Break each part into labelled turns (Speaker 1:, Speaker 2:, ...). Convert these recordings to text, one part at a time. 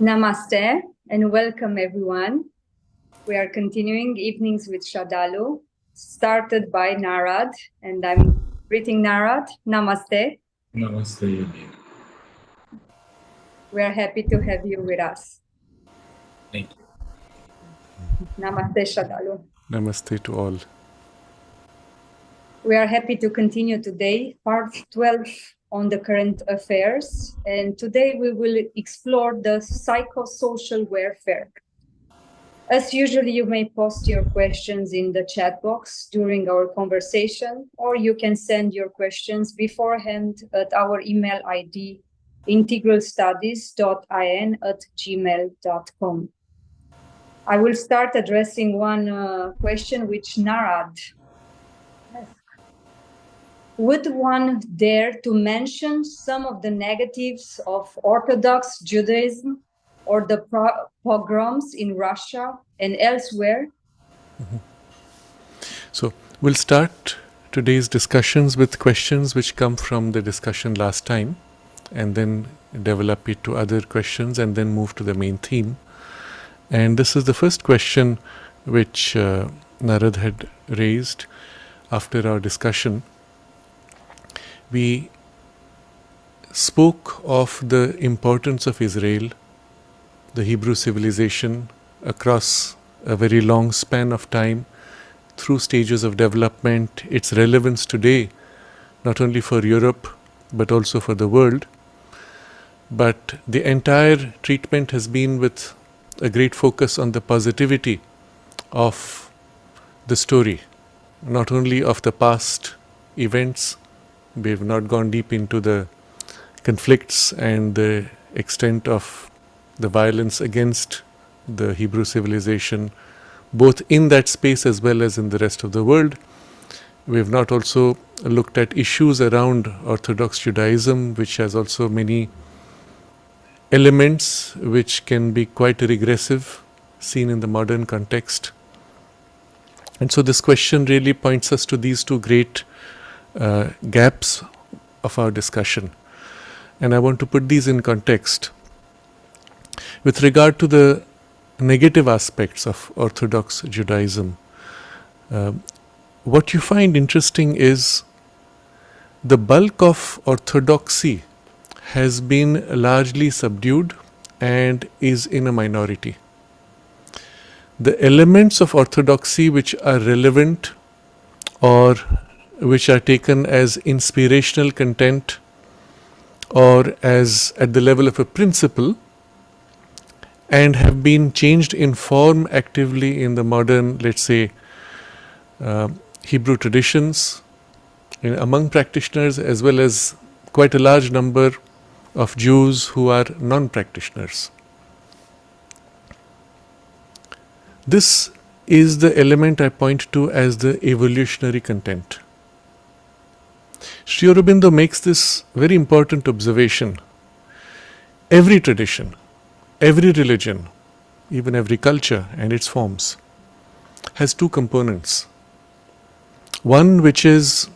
Speaker 1: Namaste and welcome everyone. We are continuing Evenings with Sraddhalu, started by Narad, and I'm greeting Narad. Namaste.
Speaker 2: Namaste, Yumi.
Speaker 1: We are happy to have you with us.
Speaker 2: Thank you.
Speaker 1: Namaste, Sraddhalu.
Speaker 3: Namaste to all.
Speaker 1: We are happy to continue today, part 12 on the current affairs. And today we will explore the psychosocial warfare. As usual, you may post your questions in the chat box during our conversation, or you can send your questions beforehand at our email ID, integralstudies.in@gmail.com. I will start addressing one question which Narad asked. Would one dare to mention some of the negatives of Orthodox Judaism or the pogroms in Russia and elsewhere?
Speaker 3: So we'll start today's discussions with questions which come from the discussion last time, and then develop it to other questions and then move to the main theme. And this is the first question which Narad had raised after our discussion. We spoke of the importance of Israel, the Hebrew civilization, across a very long span of time, through stages of development, its relevance today, not only for Europe, but also for the world. But the entire treatment has been with a great focus on the positivity of the story, not only of the past events. We have not gone deep into the conflicts and the extent of the violence against the Hebrew civilization, both in that space as well as in the rest of the world. We have not also looked at issues around Orthodox Judaism, which has also many elements which can be quite regressive, seen in the modern context. And so this question really points us to these two great gaps of our discussion. And I want to put these in context. With regard to the negative aspects of Orthodox Judaism, what you find interesting is the bulk of orthodoxy has been largely subdued and is in a minority. The elements of orthodoxy which are relevant or which are taken as inspirational content or as at the level of a principle and have been changed in form actively in the modern, let's say, Hebrew traditions among practitioners, as well as quite a large number of Jews who are non-practitioners. This is the element I point to as the evolutionary content. Sri Aurobindo makes this very important observation. Every tradition, every religion, even every culture and its forms, has two components. One which is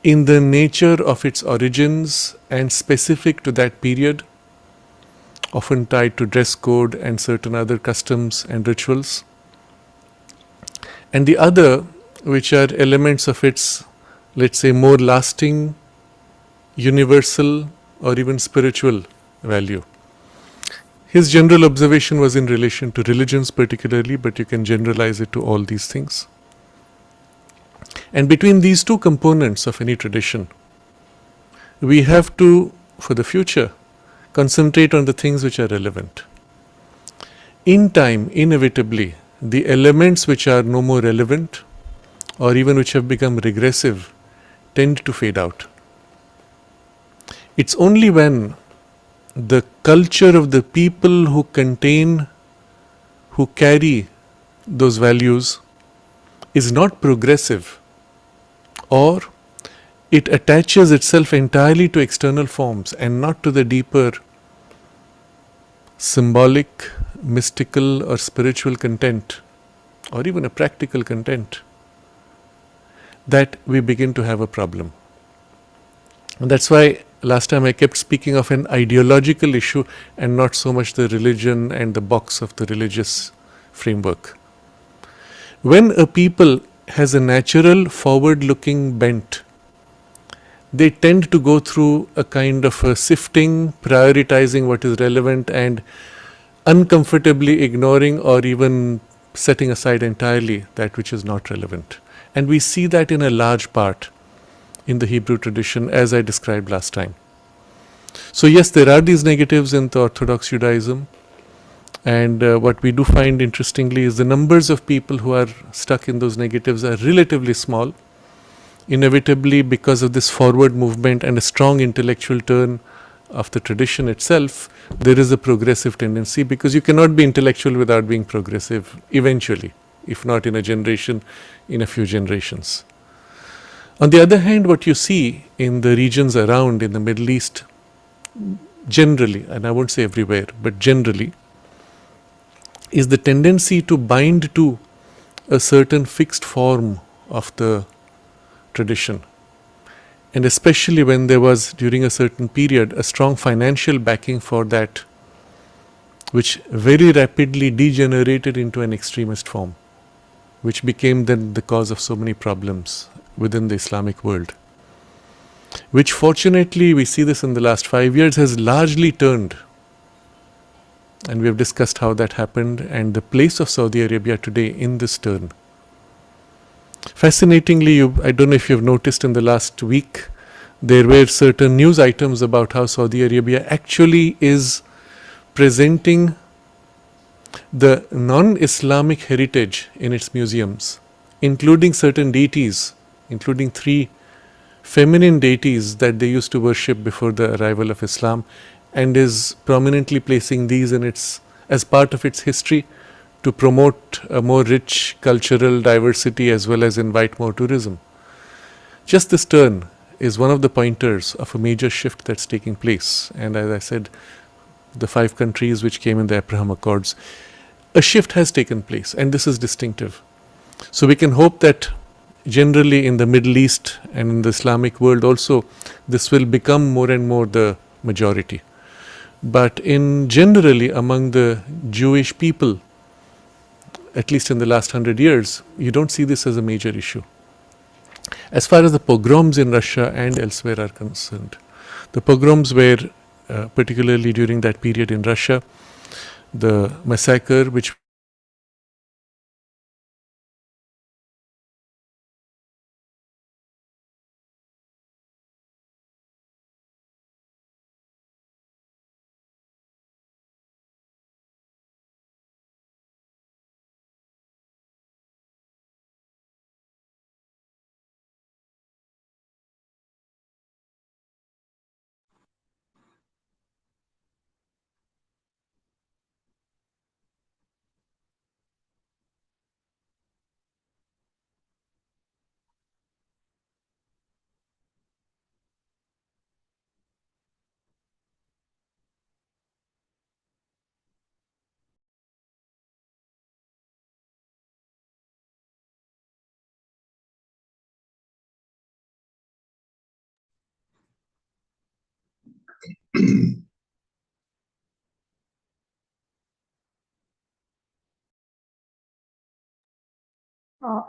Speaker 3: in the nature of its origins and specific to that period, often tied to dress code and certain other customs and rituals. And the other, which are elements of its, let's say, more lasting, universal, or even spiritual value. His general observation was in relation to religions particularly, but you can generalize it to all these things. And between these two components of any tradition, we have to, for the future, concentrate on the things which are relevant. In time, inevitably, the elements which are no more relevant or even which have become regressive tend to fade out. It's only when the culture of the people who carry those values is not progressive, or it attaches itself entirely to external forms and not to the deeper symbolic, mystical or spiritual content, or even a practical content, that we begin to have a problem. And that's why last time I kept speaking of an ideological issue and not so much the religion and the box of the religious framework. When a people has a natural forward-looking bent, they tend to go through a kind of a sifting, prioritizing what is relevant and uncomfortably ignoring or even setting aside entirely that which is not relevant. And we see that in a large part in the Hebrew tradition, as I described last time. So yes, there are these negatives in the Orthodox Judaism, and what we do find interestingly is the numbers of people who are stuck in those negatives are relatively small, inevitably because of this forward movement and a strong intellectual turn of the tradition itself. There is a progressive tendency, because you cannot be intellectual without being progressive eventually, if not in a generation, in a few generations. On the other hand, what you see in the regions around in the Middle East, generally, and I won't say everywhere, but generally, is the tendency to bind to a certain fixed form of the tradition. And especially when there was, during a certain period, a strong financial backing for that, which very rapidly degenerated into an extremist form, which became then the cause of so many problems within the Islamic world. Which fortunately, we see this in the last 5 years, has largely turned. And we have discussed how that happened and the place of Saudi Arabia today in this turn. Fascinatingly, I don't know if you've noticed in the last week, there were certain news items about how Saudi Arabia actually is presenting the non-Islamic heritage in its museums, including certain deities, including 3 feminine deities that they used to worship before the arrival of Islam, and is prominently placing these in its as part of its history to promote a more rich cultural diversity as well as invite more tourism. Just this turn is one of the pointers of a major shift that's taking place. And as I said, the 5 countries which came in the Abraham Accords, a shift has taken place, and this is distinctive. So we can hope that generally in the Middle East and in the Islamic world also, this will become more and more the majority. But in generally among the Jewish people, at least in the last 100 years, you don't see this as a major issue. As far as the pogroms in Russia and elsewhere are concerned, the pogroms were particularly during that period in Russia, the massacre which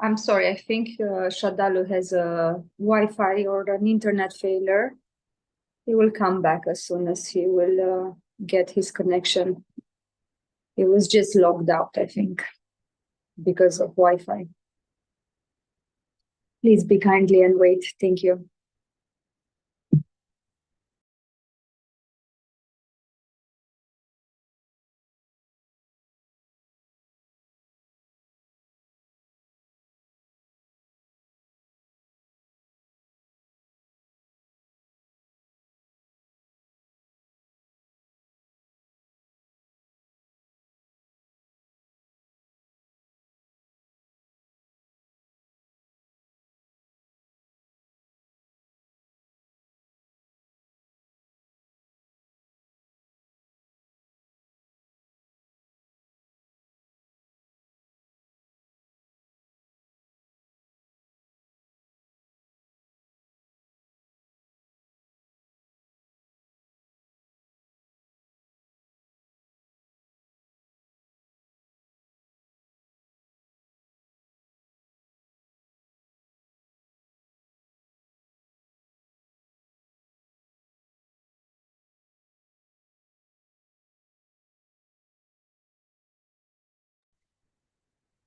Speaker 1: I'm sorry, I think Sraddhalu has a Wi-Fi or an internet failure. He will come back as soon as he will get his connection. He was just logged out, I think, because of Wi-Fi. Please be kindly and wait. Thank you.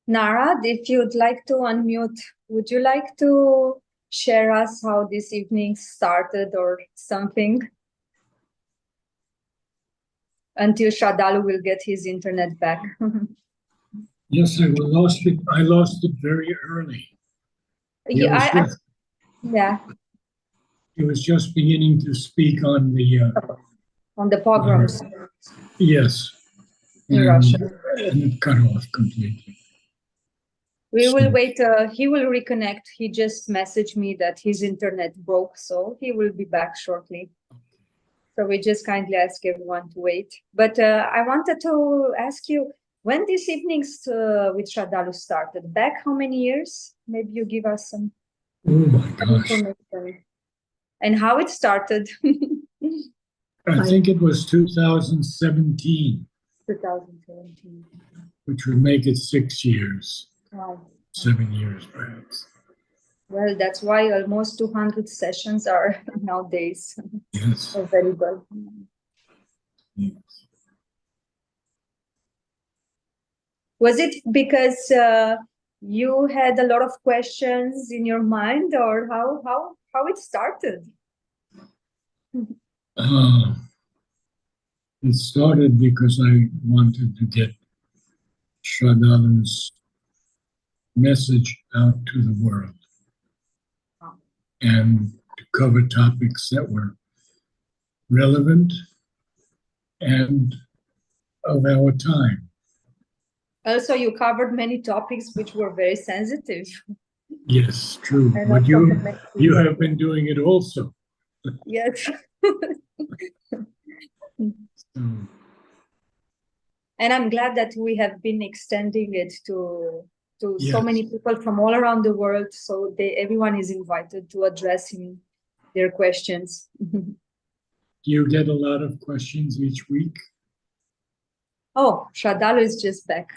Speaker 1: Narad, if you'd like to unmute, would you like to share us how this evening started or something? Until Sraddhalu will get his internet back.
Speaker 4: Yes, I lost it very early.
Speaker 1: Yeah, yeah,
Speaker 4: He was just beginning to speak on
Speaker 1: on the pogroms
Speaker 4: yes,
Speaker 1: in
Speaker 4: and,
Speaker 1: Russia.
Speaker 4: and it cut off completely.
Speaker 1: We will wait. He will reconnect. He just messaged me that his internet broke, so he will be back shortly. So we just kindly ask everyone to wait. But I wanted to ask you, when these evenings with Sraddhalu started, back how many years? Maybe you give us some
Speaker 4: Oh my gosh.
Speaker 1: information. And how it started.
Speaker 4: I think it was 2017,
Speaker 1: 2017.
Speaker 4: which would make it 6 years,
Speaker 1: Wow.
Speaker 4: 7 years perhaps.
Speaker 1: Well, that's why almost 200 sessions are nowadays
Speaker 4: Yes.
Speaker 1: available.
Speaker 4: Yes.
Speaker 1: Was it because you had a lot of questions in your mind, or how it started?
Speaker 4: It started because I wanted to get Sraddhalu's message out to the world and to cover topics that were relevant and of our time.
Speaker 1: Also, you covered many topics which were very sensitive.
Speaker 4: Yes, true.
Speaker 1: And
Speaker 4: But
Speaker 1: also
Speaker 4: you have been doing it also.
Speaker 1: Yes.
Speaker 4: So,
Speaker 1: And I'm glad that we have been extending it to
Speaker 4: Yes.
Speaker 1: so many people from all around the world. So everyone is invited to address him their questions.
Speaker 4: do you get a lot of questions each week?
Speaker 1: Oh, Sraddhalu is just back.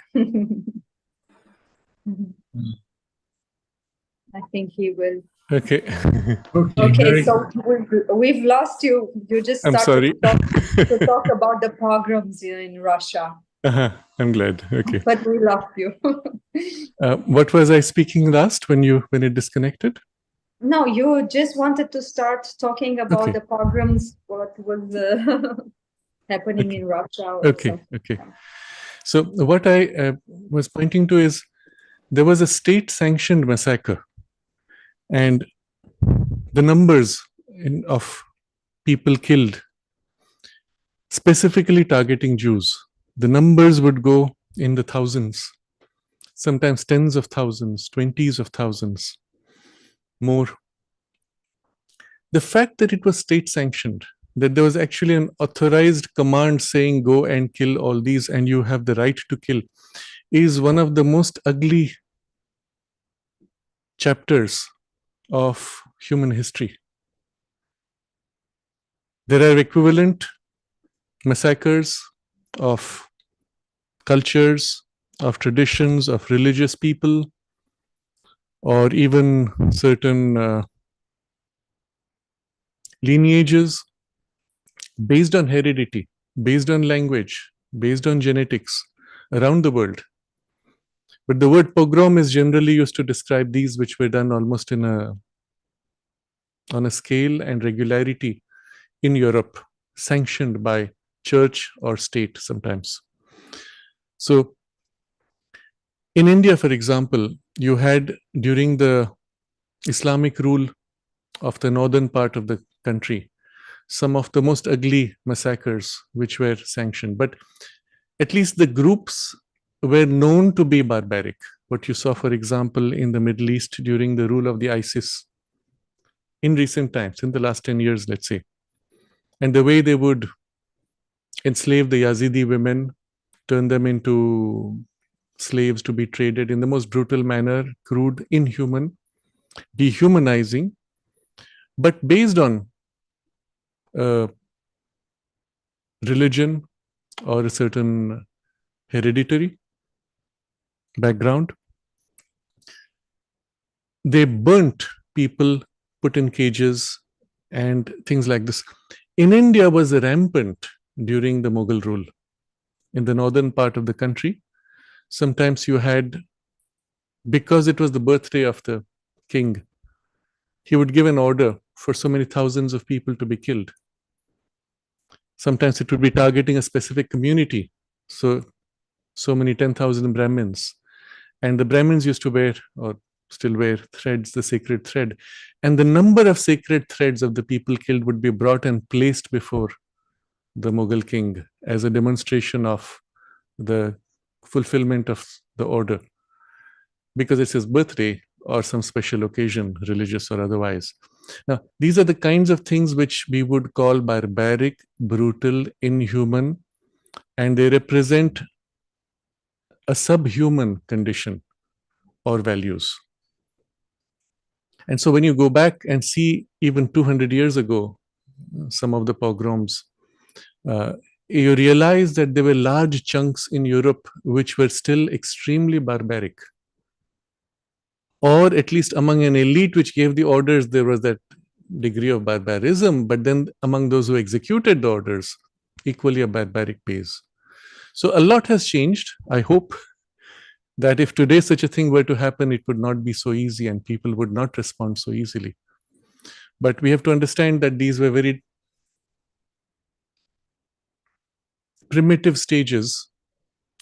Speaker 1: I think he will.
Speaker 3: Okay.
Speaker 1: Okay,
Speaker 4: very
Speaker 1: so we've lost you. You just
Speaker 3: I'm
Speaker 1: started
Speaker 3: sorry.
Speaker 1: to talk about the pogroms in Russia,
Speaker 3: I'm glad. Okay.
Speaker 1: but we lost you.
Speaker 3: What was I speaking last when it disconnected?
Speaker 1: No, you just wanted to start talking about
Speaker 3: Okay.
Speaker 1: the pogroms, what was happening
Speaker 3: Okay.
Speaker 1: in Russia. Or
Speaker 3: Okay.
Speaker 1: something.
Speaker 3: Okay. So what I was pointing to is there was a state-sanctioned massacre, and the numbers of people killed, specifically targeting Jews, the numbers would go in the thousands, sometimes tens of thousands, 20s of thousands, more. The fact that it was state-sanctioned, that there was actually an authorized command saying go and kill all these and you have the right to kill, is one of the most ugly chapters of human history. There are equivalent massacres of cultures, of traditions, of religious people, or even certain lineages based on heredity, based on language, based on genetics around the world. But the word pogrom is generally used to describe these which were done almost on a scale and regularity in Europe, sanctioned by church or state sometimes. So in India, for example, you had during the Islamic rule of the northern part of the country, some of the most ugly massacres which were sanctioned. But at least the groups were known to be barbaric. What you saw, for example, in the Middle East during the rule of the ISIS in recent times, in the last 10 years, let's say. And the way they would enslave the Yazidi women, turn them into slaves to be traded in the most brutal manner, crude, inhuman, dehumanizing, but based on religion or a certain hereditary background. They burnt people, put in cages, and things like this. In India was rampant during the Mughal rule. In the northern part of the country, sometimes you had because it was the birthday of the king, he would give an order for so many thousands of people to be killed. Sometimes it would be targeting a specific community. So many 10,000 Brahmins. And the Brahmins used to wear, or still wear, threads, the sacred thread. And the number of sacred threads of the people killed would be brought and placed before the Mughal king as a demonstration of the fulfillment of the order, because it's his birthday or some special occasion, religious or otherwise. Now, these are the kinds of things which we would call barbaric, brutal, inhuman, and they represent a subhuman condition or values. And so when you go back and see even 200 years ago, some of the pogroms, you realize that there were large chunks in Europe which were still extremely barbaric. Or at least among an elite which gave the orders, there was that degree of barbarism, but then among those who executed the orders, equally a barbaric base. So a lot has changed. I hope that if today such a thing were to happen, it would not be so easy and people would not respond so easily. But we have to understand that these were very primitive stages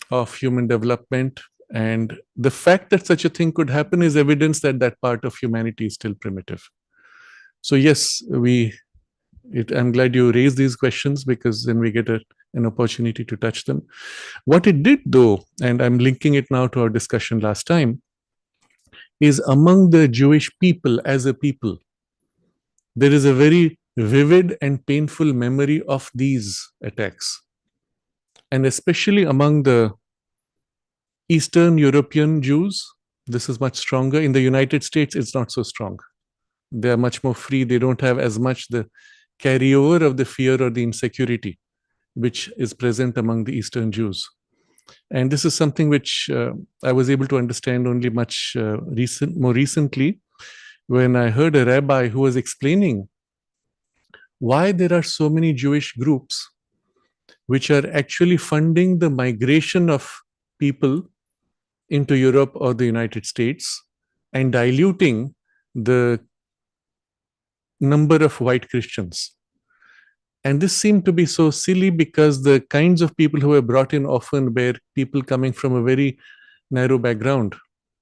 Speaker 3: of human development, and the fact that such a thing could happen is evidence that that part of humanity is still primitive. So yes, I'm glad you raised these questions, because then we get an opportunity to touch them. What it did though, and I'm linking it now to our discussion last time, is among the Jewish people as a people, there is a very vivid and painful memory of these attacks. And especially among the Eastern European Jews, this is much stronger. In the United States, it's not so strong. They are much more free. They don't have as much the carryover of the fear or the insecurity which is present among the Eastern Jews. And this is something which I was able to understand only much more recently, when I heard a rabbi who was explaining why there are so many Jewish groups which are actually funding the migration of people into Europe or the United States and diluting the number of white Christians. And this seemed to be so silly, because the kinds of people who were brought in often were people coming from a very narrow background.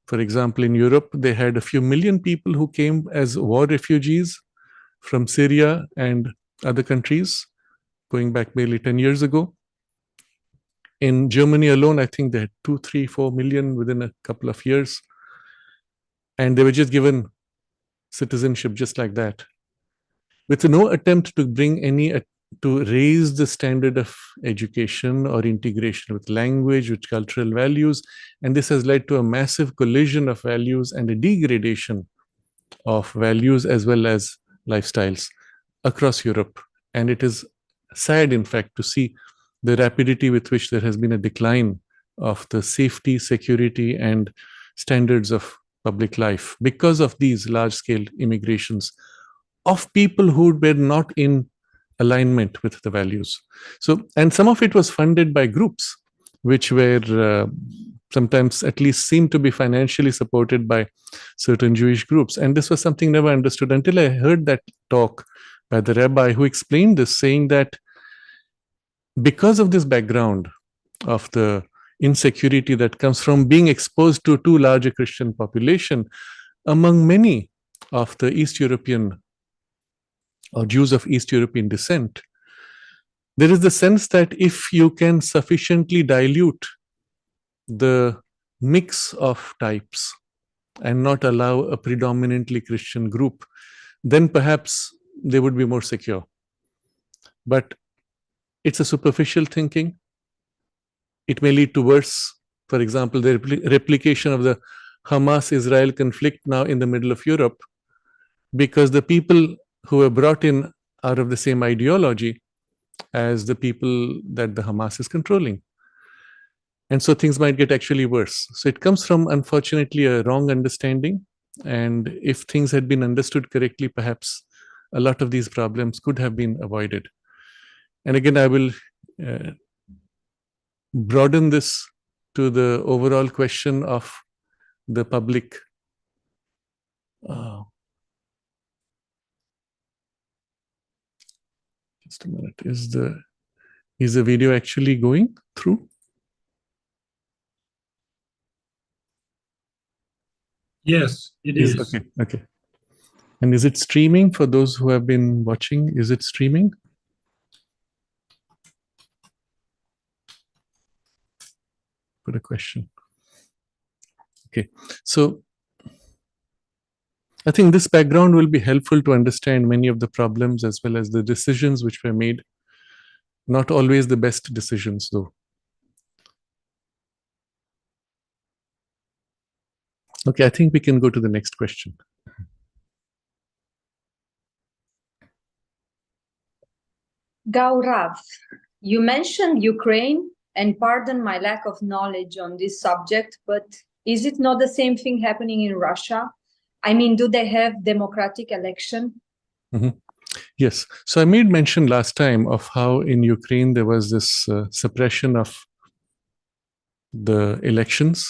Speaker 3: For example, in Europe, they had a few million people who came as war refugees from Syria and other countries, going back barely 10 years ago. In Germany alone, I think they had 2, 3, 4 million within a couple of years. And they were just given citizenship just like that, with no attempt to bring to raise the standard of education or integration with language, with cultural values. And this has led to a massive collision of values and a degradation of values as well as lifestyles across Europe. And it is sad, in fact, to see the rapidity with which there has been a decline of the safety, security, and standards of public life because of these large-scale immigrations of people who were not in alignment with the values. So, and some of it was funded by groups which were sometimes at least seemed to be financially supported by certain Jewish groups. And this was something never understood until I heard that talk by the rabbi who explained this, saying that because of this background of the insecurity that comes from being exposed to too large a Christian population, among many of the East European or Jews of East European descent, there is the sense that if you can sufficiently dilute the mix of types and not allow a predominantly Christian group, then perhaps they would be more secure. But it's a superficial thinking. It may lead to worse. For example, the replication of the Hamas-Israel conflict now in the middle of Europe, because the people who were brought in out of the same ideology as the people that the Hamas is controlling. And so things might get actually worse. So it comes from, unfortunately, a wrong understanding. And if things had been understood correctly, perhaps a lot of these problems could have been avoided. And again, I will broaden this to the overall question of the public. Just a minute. Is the video actually going through?
Speaker 4: Yes, it is.
Speaker 3: Okay. Okay. And is it streaming for those who have been watching? Is it streaming? Put a question. Okay. So I think this background will be helpful to understand many of the problems as well as the decisions which were made. Not always the best decisions, though. Okay, I think we can go to the next question.
Speaker 1: Gaurav, you mentioned Ukraine, and pardon my lack of knowledge on this subject, but is it not the same thing happening in Russia? I mean, do they have democratic election?
Speaker 3: Yes. So I made mention last time of how in Ukraine there was this suppression of the elections.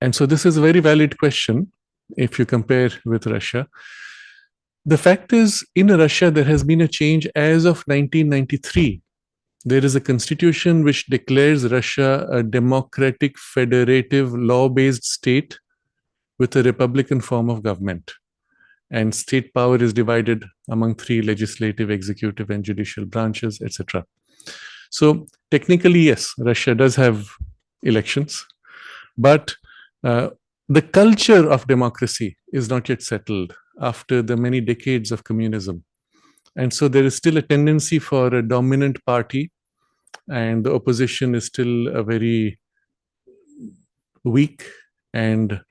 Speaker 3: And so this is a very valid question if you compare with Russia. The fact is, in Russia, there has been a change as of 1993. There is a constitution which declares Russia a democratic, federative, law-based state with a republican form of government. And state power is divided among three: legislative, executive, and judicial branches, etc. So technically, yes, Russia does have elections, but the culture of democracy is not yet settled after the many decades of communism. And so there is still a tendency for a dominant party, and the opposition is still a very weak and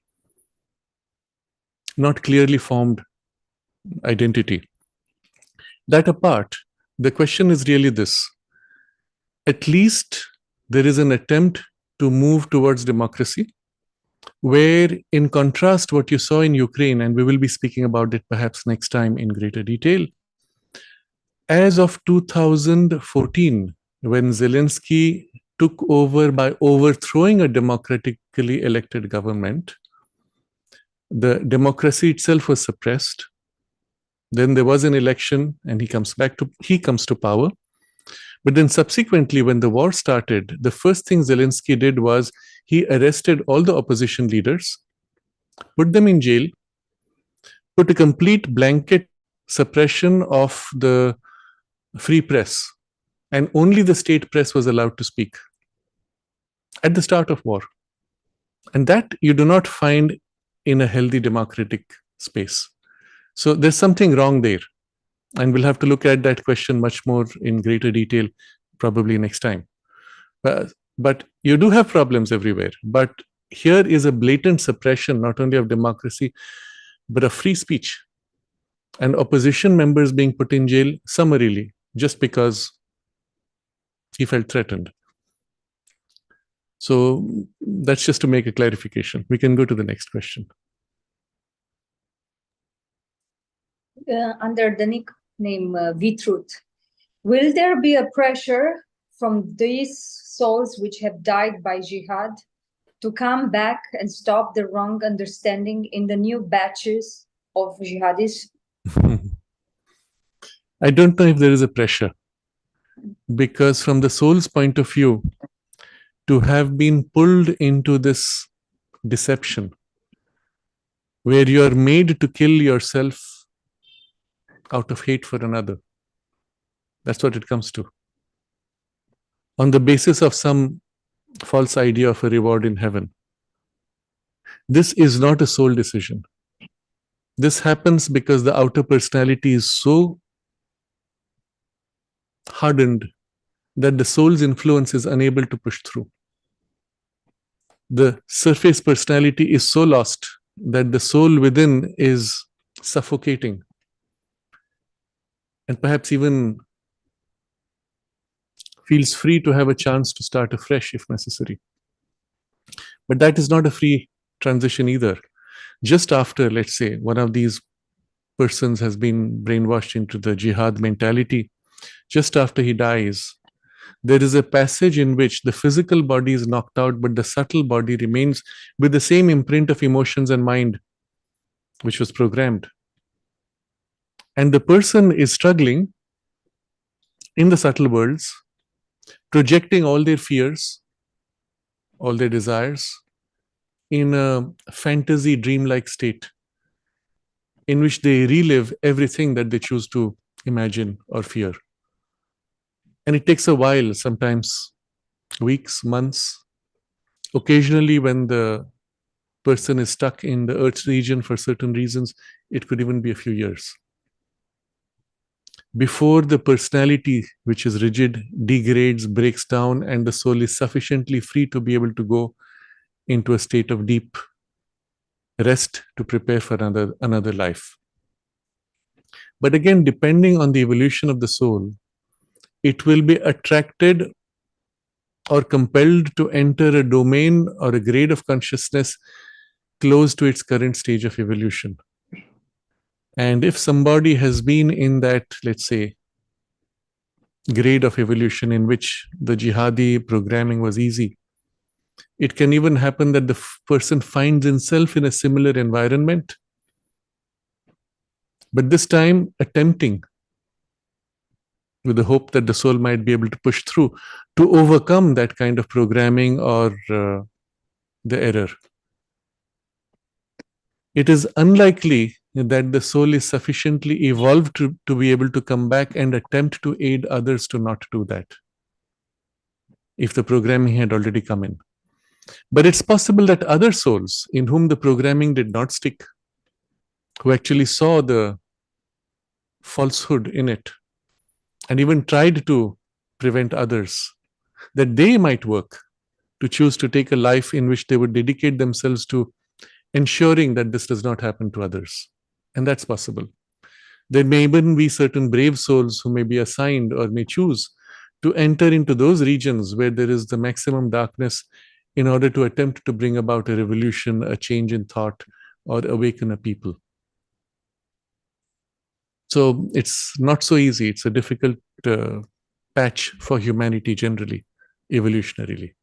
Speaker 3: not clearly formed identity. That apart, the question is really this: at least there is an attempt to move towards democracy, where, in contrast, what you saw in Ukraine, and we will be speaking about it perhaps next time in greater detail, as of 2014, when Zelensky took over by overthrowing a democratically elected government, the democracy itself was suppressed. Then there was an election, and he comes to power. But then subsequently, when the war started, the first thing Zelensky did was he arrested all the opposition leaders, put them in jail, put a complete blanket suppression of the free press, and only the state press was allowed to speak at the start of war. And that you do not find in a healthy democratic space. So there's something wrong there. And we'll have to look at that question much more in greater detail, probably next time. But you do have problems everywhere. But here is a blatant suppression, not only of democracy, but of free speech. And opposition members being put in jail summarily, just because he felt threatened. So that's just to make a clarification. We can go to the next question.
Speaker 1: Under the nickname Vitruth, will there be a pressure from these souls which have died by jihad to come back and stop the wrong understanding in the new batches of jihadis?
Speaker 3: I don't know if there is a pressure, because from the soul's point of view, to have been pulled into this deception where you are made to kill yourself out of hate for another, that's what it comes to, on the basis of some false idea of a reward in heaven. This is not a soul decision. This happens because the outer personality is so hardened that the soul's influence is unable to push through. The surface personality is so lost that the soul within is suffocating, and perhaps even feels free to have a chance to start afresh if necessary. But that is not a free transition either. Just after, let's say, one of these persons has been brainwashed into the jihad mentality, just after he dies, there is a passage in which the physical body is knocked out, but the subtle body remains with the same imprint of emotions and mind which was programmed. And the person is struggling in the subtle worlds, projecting all their fears, all their desires in a fantasy dreamlike state in which they relive everything that they choose to imagine or fear. And it takes a while, sometimes weeks, months. Occasionally, when the person is stuck in the Earth's region for certain reasons, it could even be a few years. Before the personality, which is rigid, degrades, breaks down, and the soul is sufficiently free to be able to go into a state of deep rest to prepare for another life. But again, depending on the evolution of the soul, it will be attracted or compelled to enter a domain or a grade of consciousness close to its current stage of evolution. And if somebody has been in that, let's say, grade of evolution in which the jihadi programming was easy, it can even happen that the person finds himself in a similar environment, but this time attempting with the hope that the soul might be able to push through to overcome that kind of programming or the error. It is unlikely that the soul is sufficiently evolved to be able to come back and attempt to aid others to not do that, if the programming had already come in. But it's possible that other souls in whom the programming did not stick, who actually saw the falsehood in it and even tried to prevent others, that they might work to choose to take a life in which they would dedicate themselves to ensuring that this does not happen to others. And that's possible. There may even be certain brave souls who may be assigned or may choose to enter into those regions where there is the maximum darkness in order to attempt to bring about a revolution, a change in thought, or awaken a people. So it's not so easy. It's a difficult patch for humanity generally, evolutionarily.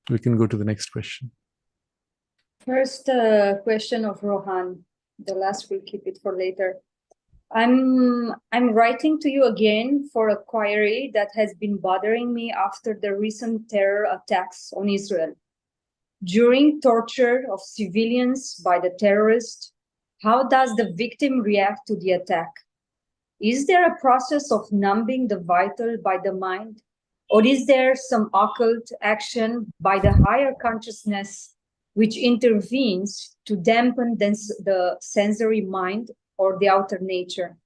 Speaker 3: We can go to the next question.
Speaker 1: First question of Rohan. The last we'll keep it for later. I'm writing to you again for a query that has been bothering me after the recent terror attacks on Israel. During torture of civilians by the terrorists, how does the victim react to the attack? Is there a process of numbing the vital by the mind? Or is there some occult action by the higher consciousness which intervenes to dampen the sensory mind or the outer nature?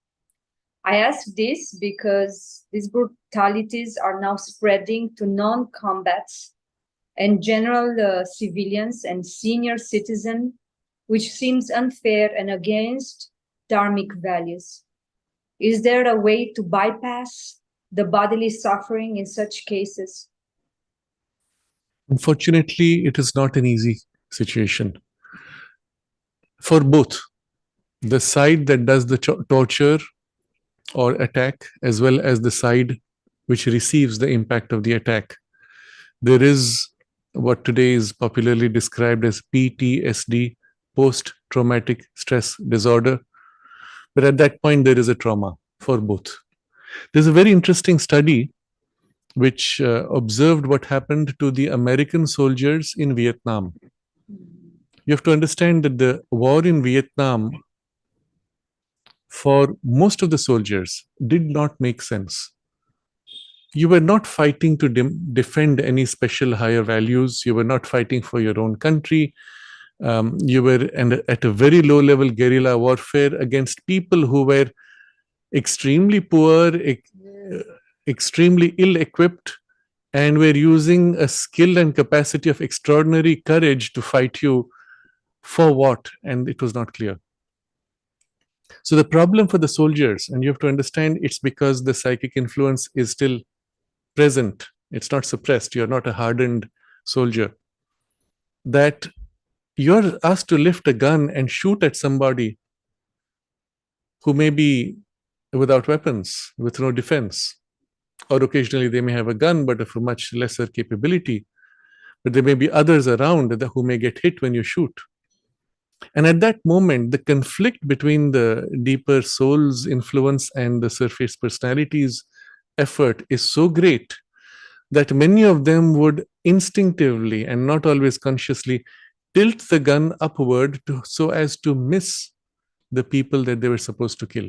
Speaker 1: I ask this because these brutalities are now spreading to non-combats and general civilians and senior citizens, which seems unfair and against dharmic values. Is there a way to bypass the bodily suffering in such cases?
Speaker 3: Unfortunately, it is not an easy situation. For both, the side that does the torture or attack, as well as the side which receives the impact of the attack, there is what today is popularly described as PTSD, post-traumatic stress disorder. But at that point, there is a trauma for both. There's a very interesting study which observed what happened to the American soldiers in Vietnam. You have to understand that the war in Vietnam, for most of the soldiers, did not make sense. You were not fighting to defend any special higher values. You were not fighting for your own country. You were at a very low level guerrilla warfare against people who were extremely poor, extremely ill-equipped, and were using a skill and capacity of extraordinary courage to fight you for what? And it was not clear. So the problem for the soldiers, and you have to understand, it's because the psychic influence is still present. It's not suppressed. You're not a hardened soldier. That you're asked to lift a gun and shoot at somebody who may be without weapons, with no defense. or occasionally they may have a gun, but of a much lesser capability. But there may be others around who may get hit when you shoot. And at that moment, the conflict between the deeper soul's influence and the surface personality's effort is so great that many of them would instinctively and not always consciously tilt the gun upward so as to miss the people that they were supposed to kill.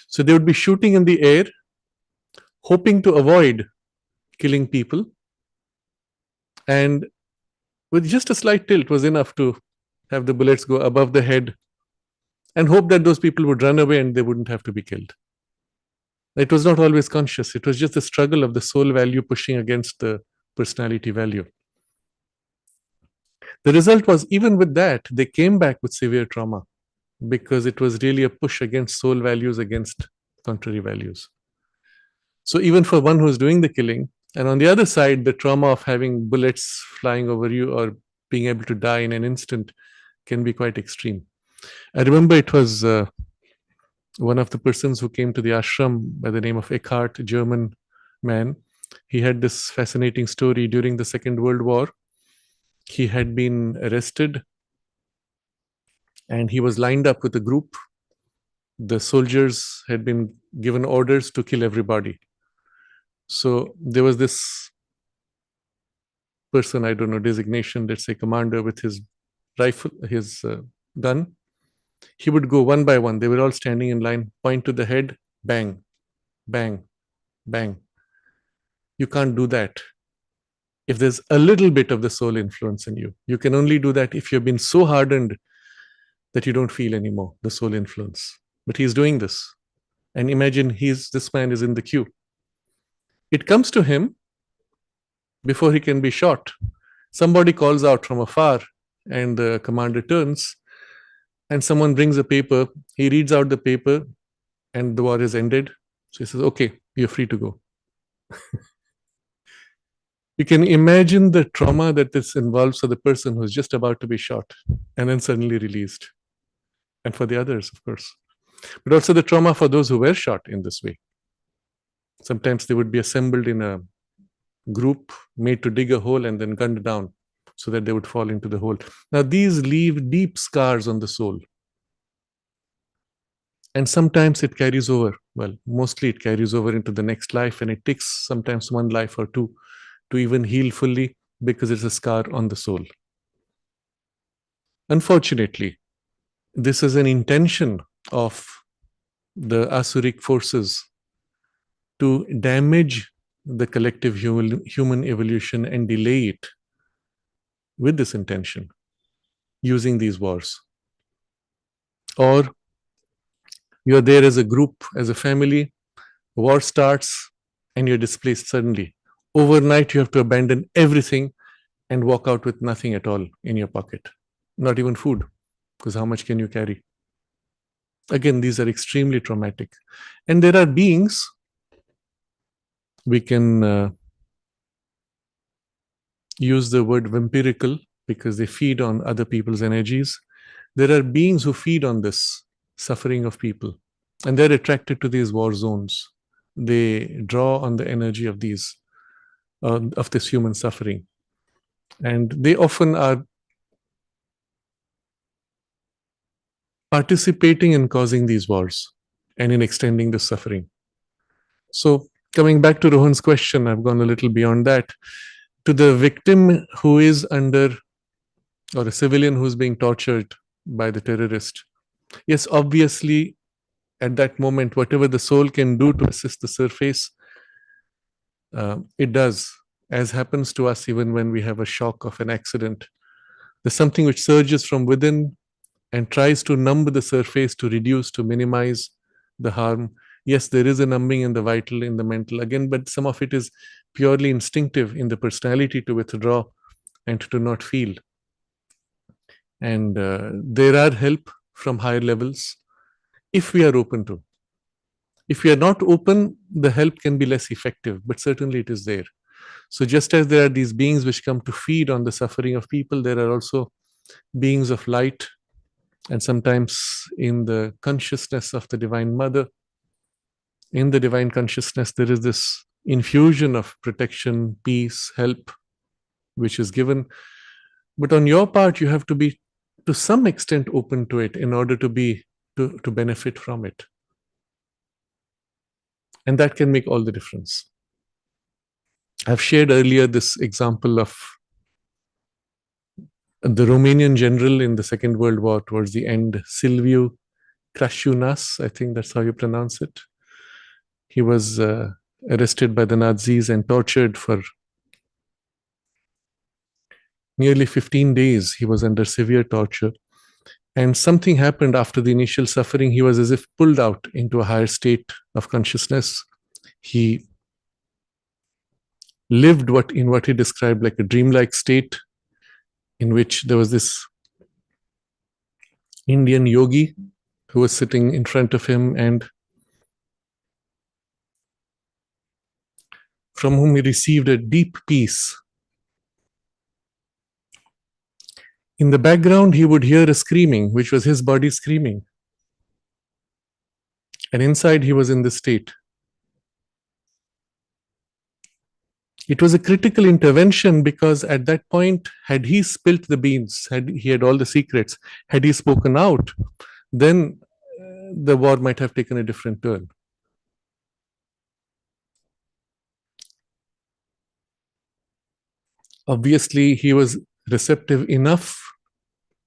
Speaker 3: So they would be shooting in the air, hoping to avoid killing people. And with just a slight tilt was enough to have the bullets go above the head and hope that those people would run away and they wouldn't have to be killed. It was not always conscious. It was just the struggle of the soul value pushing against the personality value. The result was, even with that, they came back with severe trauma because it was really a push against soul values, against contrary values. So even for one who's doing the killing, and on the other side, the trauma of having bullets flying over you or being able to die in an instant can be quite extreme. I remember it was one of the persons who came to the ashram by the name of Eckhart, a German man. He had this fascinating story. During the Second World War, he had been arrested and he was lined up with a group. The soldiers had been given orders to kill everybody. So there was this person, I don't know, designation, let's say commander, with his rifle, his gun. He would go one by one. They were all standing in line, point to the head, bang, bang, bang. You can't do that if there's a little bit of the soul influence in you. You can only do that if you've been so hardened that you don't feel anymore the soul influence. But he's doing this. And imagine this man is in the queue. It comes to him before he can be shot. Somebody calls out from afar and the commander turns and someone brings a paper. He reads out the paper and the war is ended. So he says, okay, you're free to go. You can imagine the trauma that this involves for the person who's just about to be shot and then suddenly released. And for the others, of course. But also the trauma for those who were shot in this way. Sometimes they would be assembled in a group made to dig a hole and then gunned down so that they would fall into the hole. Now, these leave deep scars on the soul. And sometimes it carries over. Well, mostly it carries over into the next life, and it takes sometimes one life or two to even heal fully because it's a scar on the soul. Unfortunately, this is an intention of the Asuric forces to damage the collective human evolution and delay it with this intention, using these wars. Or you're there as a group, as a family, war starts and you're displaced suddenly. Overnight, you have to abandon everything and walk out with nothing at all in your pocket. Not even food, because how much can you carry? Again, these are extremely traumatic. And there are beings, we can use the word vampirical because they feed on other people's energies. There are beings who feed on this suffering of people, and they're attracted to these war zones. They draw on the energy of of this human suffering, and they often are participating in causing these wars and in extending the suffering. So coming back to Rohan's question, I've gone a little beyond that. To the victim who is under, or a civilian who's being tortured by the terrorist, yes, obviously, at that moment, whatever the soul can do to assist the surface, it does, as happens to us even when we have a shock of an accident. There's something which surges from within and tries to numb the surface, to reduce, to minimize the harm. Yes, there is a numbing in the vital, in the mental, again, but some of it is purely instinctive in the personality to withdraw and to not feel. And there are help from higher levels if we are open to. If we are not open, the help can be less effective, but certainly it is there. So just as there are these beings which come to feed on the suffering of people, there are also beings of light, and sometimes in the consciousness of the Divine Mother, in the divine consciousness, there is this infusion of protection, peace, help, which is given. But on your part, you have to be to some extent open to it in order to benefit from it. And that can make all the difference. I've shared earlier this example of the Romanian general in the Second World War towards the end, Silviu Crăciunas, I think that's how you pronounce it. He was arrested by the Nazis and tortured for nearly 15 days. He was under severe torture. And something happened after the initial suffering. He was as if pulled out into a higher state of consciousness. He lived in what he described like a dreamlike state, in which there was this Indian yogi who was sitting in front of him and from whom he received a deep peace. In the background, he would hear a screaming, which was his body screaming. And inside, he was in this state. It was a critical intervention because at that point, had he spilt the beans, he had all the secrets, had he spoken out, then the war might have taken a different turn. Obviously, he was receptive enough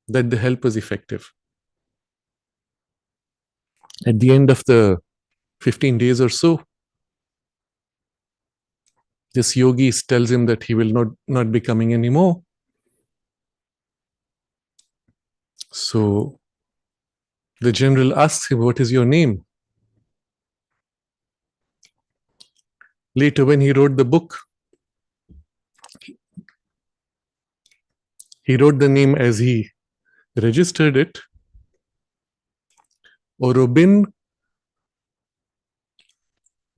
Speaker 3: that the help was effective. At the end of the 15 days or so, this yogi tells him that he will not be coming anymore. So the general asks him, "What is your name?" Later, when he wrote the book, he wrote the name as he registered it, Orobin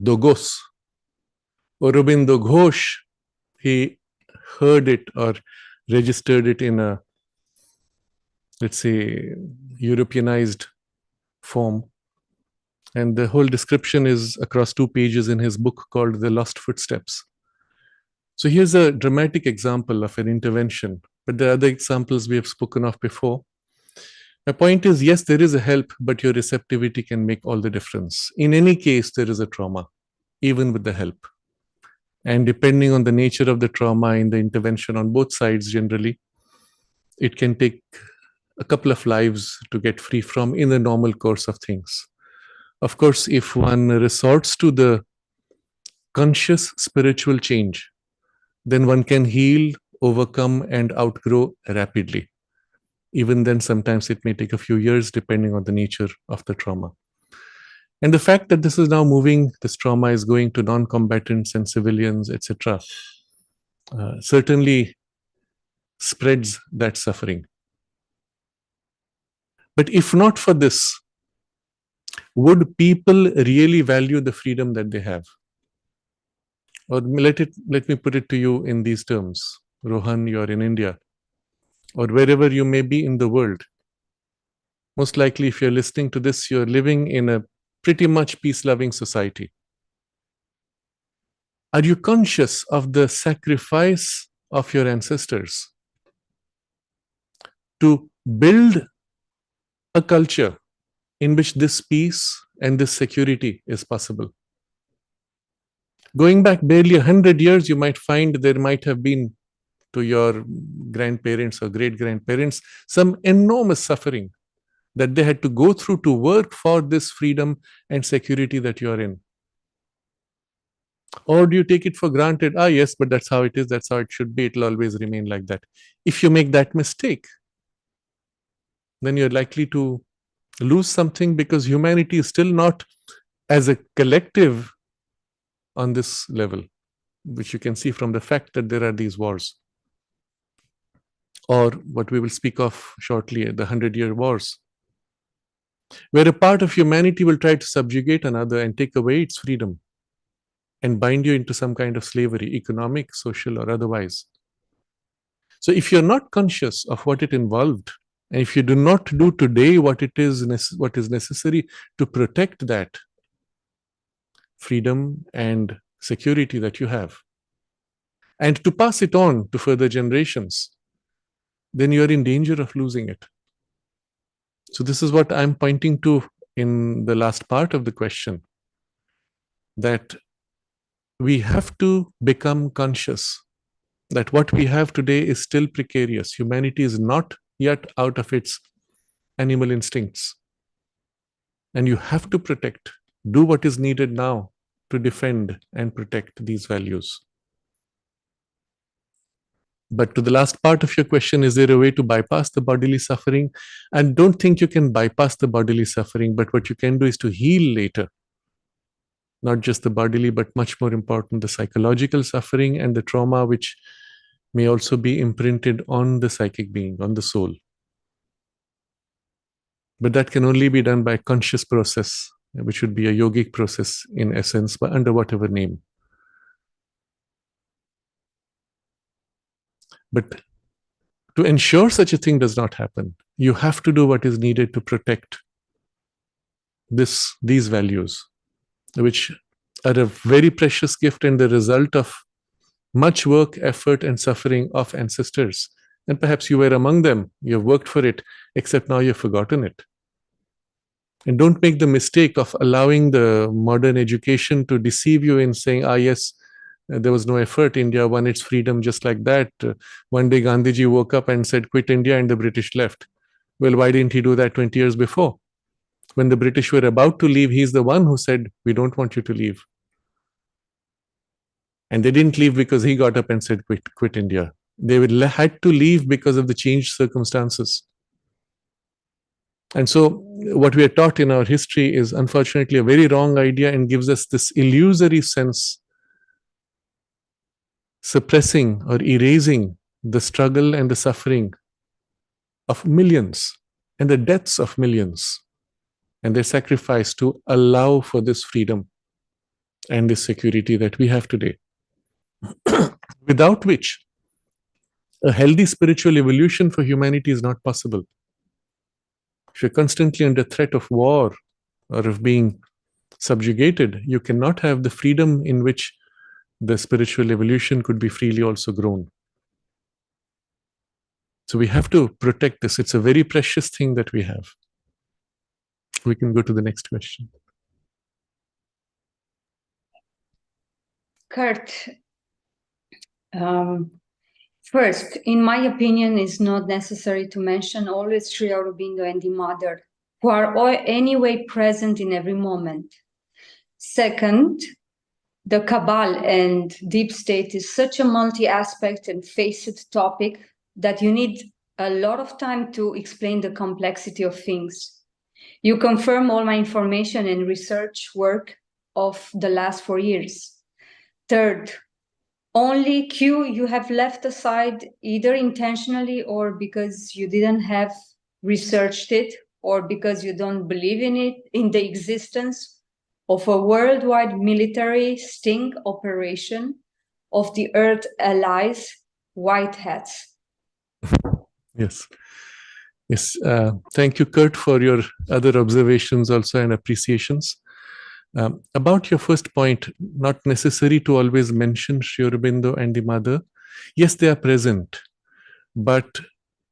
Speaker 3: Dogos. Aurobindo Ghosh, he heard it or registered it in a, let's say, Europeanized form. And the whole description is across 2 pages in his book called The Lost Footsteps. So here's a dramatic example of an intervention, but there are other examples we have spoken of before. My point is, yes, there is a help, but your receptivity can make all the difference. In any case, there is a trauma, even with the help. And depending on the nature of the trauma and the intervention on both sides, generally, it can take a couple of lives to get free from in the normal course of things. Of course, if one resorts to the conscious spiritual change, then one can heal, overcome, and outgrow rapidly. Even then, sometimes it may take a few years, depending on the nature of the trauma. And the fact that this is now moving, this trauma is going to non-combatants and civilians, etc., certainly spreads that suffering. But if not for this, would people really value the freedom that they have? Or let me put it to you in these terms. Rohan, you're in India, or wherever you may be in the world. Most likely, if you're listening to this, you're living in a pretty much peace-loving society. Are you conscious of the sacrifice of your ancestors to build a culture in which this peace and this security is possible? Going back barely 100 years, you might find there might have been, to your grandparents or great-grandparents, some enormous suffering that they had to go through to work for this freedom and security that you are in. Or do you take it for granted? Yes, but that's how it is, that's how it should be, it'll always remain like that. If you make that mistake, then you're likely to lose something, because humanity is still not as a collective on this level, which you can see from the fact that there are these wars. Or what we will speak of shortly, the 100-year wars, where a part of humanity will try to subjugate another and take away its freedom and bind you into some kind of slavery, economic, social, or otherwise. So if you're not conscious of what it involved, and if you do not do today what is necessary to protect that freedom and security that you have, and to pass it on to further generations, then you are in danger of losing it. So this is what I'm pointing to in the last part of the question, that we have to become conscious that what we have today is still precarious. Humanity is not yet out of its animal instincts. And you have to protect, do what is needed now to defend and protect these values. But to the last part of your question, is there a way to bypass the bodily suffering? And don't think you can bypass the bodily suffering, but what you can do is to heal later. Not just the bodily, but much more important, the psychological suffering and the trauma, which may also be imprinted on the psychic being, on the soul. But that can only be done by conscious process, which would be a yogic process in essence, but under whatever name. But to ensure such a thing does not happen, you have to do what is needed to protect these values, which are a very precious gift and the result of much work, effort, and suffering of ancestors. And perhaps you were among them, you have worked for it, except now you've forgotten it. And don't make the mistake of allowing the modern education to deceive you in saying, yes, there was no effort. India won its freedom just like that. One day Gandhiji woke up and said, quit India, and the British left. Well, why didn't he do that 20 years before? When the British were about to leave, he's the one who said, we don't want you to leave. And they didn't leave because he got up and said, quit India. They had to leave because of the changed circumstances. And so what we are taught in our history is unfortunately a very wrong idea and gives us this illusory sense, suppressing or erasing the struggle and the suffering of millions and the deaths of millions and their sacrifice to allow for this freedom and this security that we have today, without which a healthy spiritual evolution for humanity is not possible. If you're constantly under threat of war or of being subjugated, you cannot have the freedom in which the spiritual evolution could be freely also grown. So we have to protect this. It's a very precious thing that we have. We can go to the next question.
Speaker 1: Kurt, first, in my opinion, it's not necessary to mention always Sri Aurobindo and the Mother, who are all anyway present in every moment. Second, the Cabal and deep state is such a multi-aspect and faceted topic that you need a lot of time to explain the complexity of things. You confirm all my information and research work of the last 4 years. Third, only Q you have left aside either intentionally or because you didn't have researched it or because you don't believe in it, in the existence of a worldwide military sting operation of the Earth allies, white hats.
Speaker 3: Yes. Yes. Thank you, Kurt, for your other observations also and appreciations. About your first point, not necessary to always mention Sri Aurobindo and the Mother. Yes, they are present, but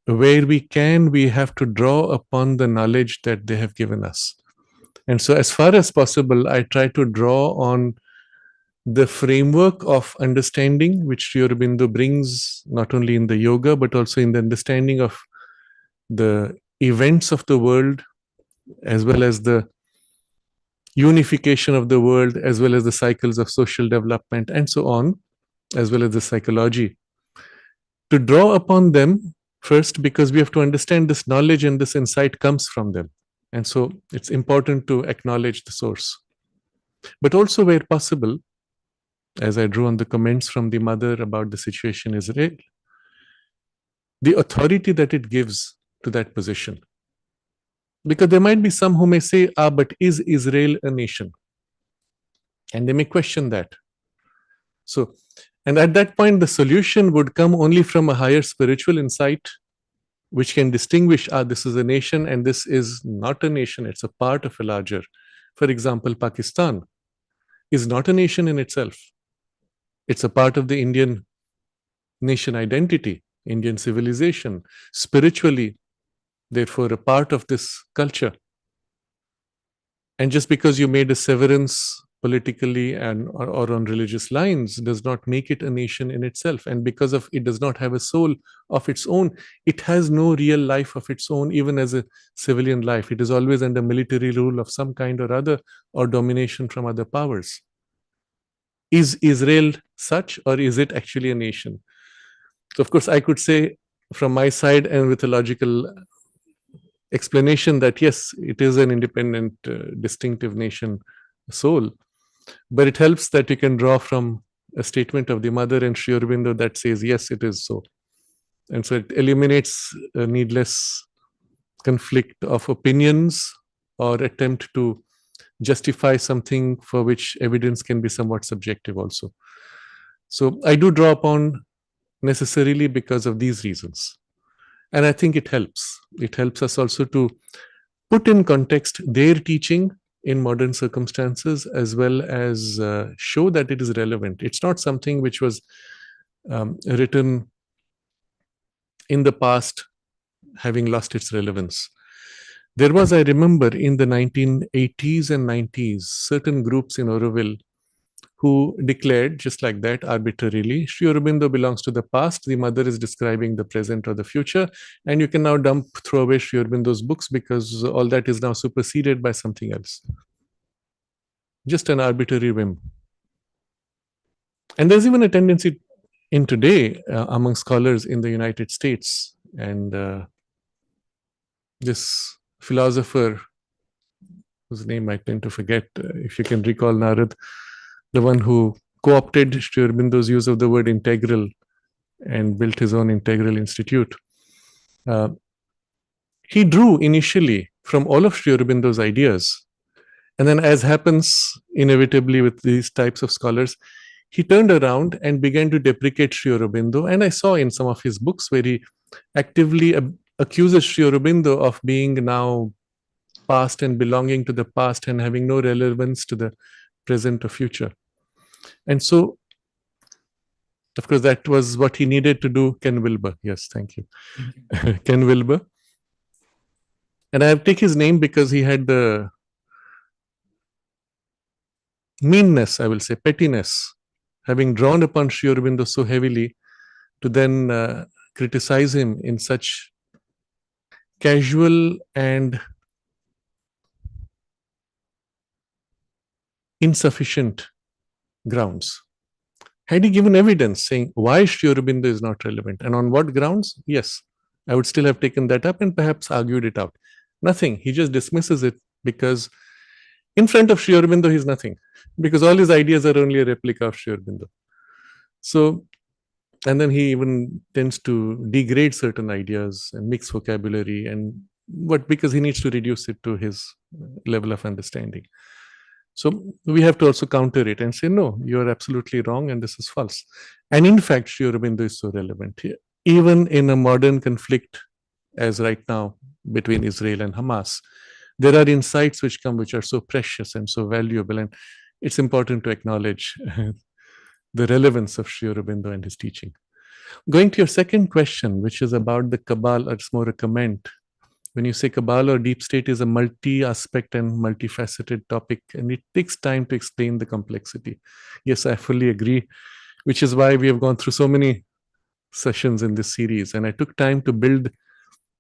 Speaker 3: where we can, we have to draw upon the knowledge that they have given us. And so as far as possible, I try to draw on the framework of understanding which Sri Aurobindo brings, not only in the yoga, but also in the understanding of the events of the world, as well as the unification of the world, as well as the cycles of social development, and so on, as well as the psychology. To draw upon them first, because we have to understand this knowledge and this insight comes from them. And so it's important to acknowledge the source. But also where possible, as I drew on the comments from the Mother about the situation in Israel, the authority that it gives to that position. Because there might be some who may say, but is Israel a nation? And they may question that. So, and at that point, the solution would come only from a higher spiritual insight, which can distinguish, this is a nation and this is not a nation, it's a part of a larger. For example, Pakistan is not a nation in itself. It's a part of the Indian nation identity, Indian civilization, spiritually, therefore a part of this culture. And just because you made a severance politically and or on religious lines does not make it a nation in itself. And because of it does not have a soul of its own, it has no real life of its own, even as a civilian life. It is always under military rule of some kind or other, or domination from other powers. Is Israel such, or is it actually a nation? So, of course, I could say from my side and with a logical explanation that yes, it is an independent, distinctive nation soul, but it helps that you can draw from a statement of the mother and Sri Aurobindo that says, yes, it is so. And so it eliminates a needless conflict of opinions or attempt to justify something for which evidence can be somewhat subjective also. So I do draw upon necessarily because of these reasons. And I think it helps. It helps us also to put in context their teaching in modern circumstances, as well as show that it is relevant. It's not something which was written in the past, having lost its relevance. There was, I remember, in the 1980s and 90s, certain groups in Auroville who declared, just like that, arbitrarily, Sri Aurobindo belongs to the past, the mother is describing the present or the future, and you can now throw away Sri Aurobindo's books because all that is now superseded by something else. Just an arbitrary whim. And there's even a tendency in today among scholars in the United States, and this philosopher, whose name I tend to forget, if you can recall, Narad, the one who co-opted Sri Aurobindo's use of the word integral and built his own integral institute. He drew initially from all of Sri Aurobindo's ideas. And then, as happens inevitably with these types of scholars, he turned around and began to deprecate Sri Aurobindo. And I saw in some of his books where he actively accuses Sri Aurobindo of being now past and belonging to the past and having no relevance to the present or future. And so, of course, that was what he needed to do. Ken Wilber. Yes, thank you. Ken Wilber. And I take his name because he had the meanness, I will say, pettiness, having drawn upon Sri Aurobindo so heavily, to then criticize him in such casual and insufficient grounds. Had he given evidence saying why Sri Aurobindo is not relevant and on what grounds, yes, I would still have taken that up and perhaps argued it out. Nothing. He just dismisses it because in front of Sri Aurobindo, he's nothing, because all his ideas are only a replica of Sri Aurobindo. So, and then he even tends to degrade certain ideas and mix vocabulary, and because he needs to reduce it to his level of understanding. So we have to also counter it and say, no, you're absolutely wrong and this is false. And in fact, Sri Aurobindo is so relevant here. Even in a modern conflict, as right now, between Israel and Hamas, there are insights which come which are so precious and so valuable. And it's important to acknowledge the relevance of Sri Aurobindo and his teaching. Going to your second question, which is about the Cabal, or it's more a comment. When you say Cabal or deep state is a multi-aspect and multifaceted topic, and it takes time to explain the complexity. Yes, I fully agree, which is why we have gone through so many sessions in this series. And I took time to build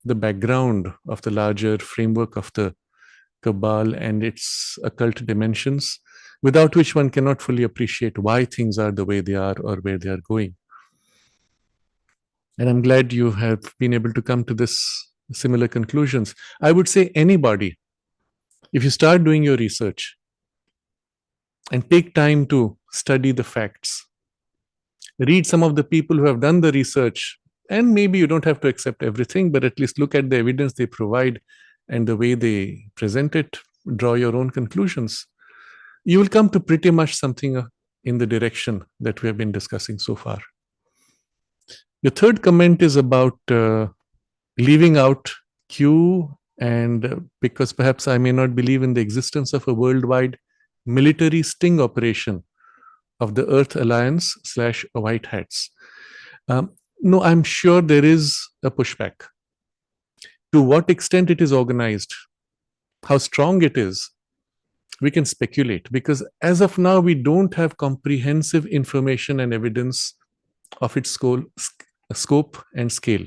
Speaker 3: the background of the larger framework of the Cabal and its occult dimensions, without which one cannot fully appreciate why things are the way they are or where they are going. And I'm glad you have been able to come to this similar conclusions. I would say anybody, if you start doing your research and take time to study the facts, read some of the people who have done the research, and maybe you don't have to accept everything, but at least look at the evidence they provide and the way they present it, draw your own conclusions. You will come to pretty much something in the direction that we have been discussing so far. The third comment is about leaving out Q, and because perhaps I may not believe in the existence of a worldwide military sting operation of the Earth Alliance / White Hats. No, I'm sure there is a pushback. To what extent it is organized, how strong it is, we can speculate, because as of now, we don't have comprehensive information and evidence of its scope and scale.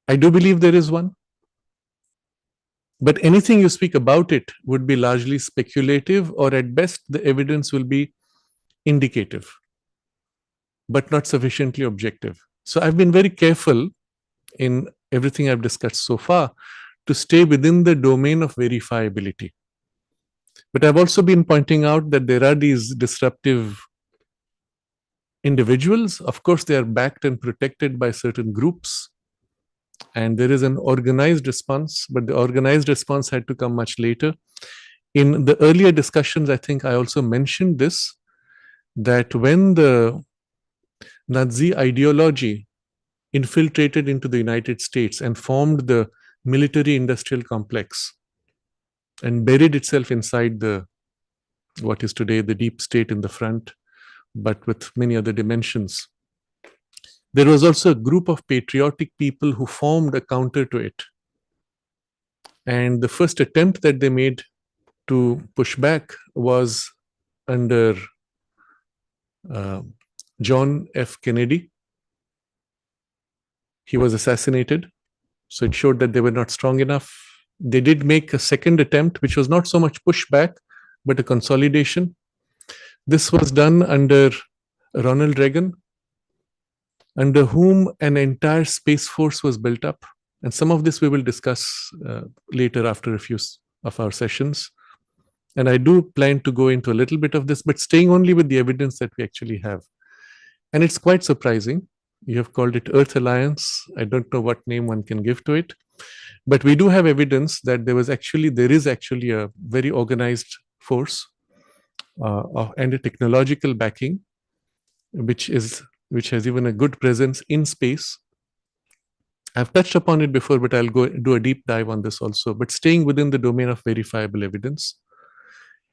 Speaker 3: I do believe there is one, but anything you speak about it would be largely speculative, or at best, the evidence will be indicative, but not sufficiently objective. So I've been very careful in everything I've discussed so far to stay within the domain of verifiability. But I've also been pointing out that there are these disruptive individuals. Of course, they are backed and protected by certain groups, and there is an organized response, but the organized response had to come much later. In the earlier discussions, I think I also mentioned this, that when the Nazi ideology infiltrated into the United States and formed the military-industrial complex and buried itself inside what is today the deep state in the front, but with many other dimensions, there was also a group of patriotic people who formed a counter to it. And the first attempt that they made to push back was under John F. Kennedy. He was assassinated, so it showed that they were not strong enough. They did make a second attempt, which was not so much pushback, but a consolidation. This was done under Ronald Reagan, under whom an entire space force was built up. And some of this we will discuss later after a few of our sessions. And I do plan to go into a little bit of this, but staying only with the evidence that we actually have. And it's quite surprising. You have called it Earth Alliance. I don't know what name one can give to it. But we do have evidence that there is actually a very organized force and a technological backing, which has even a good presence in space. I've touched upon it before, but I'll go do a deep dive on this also, but staying within the domain of verifiable evidence.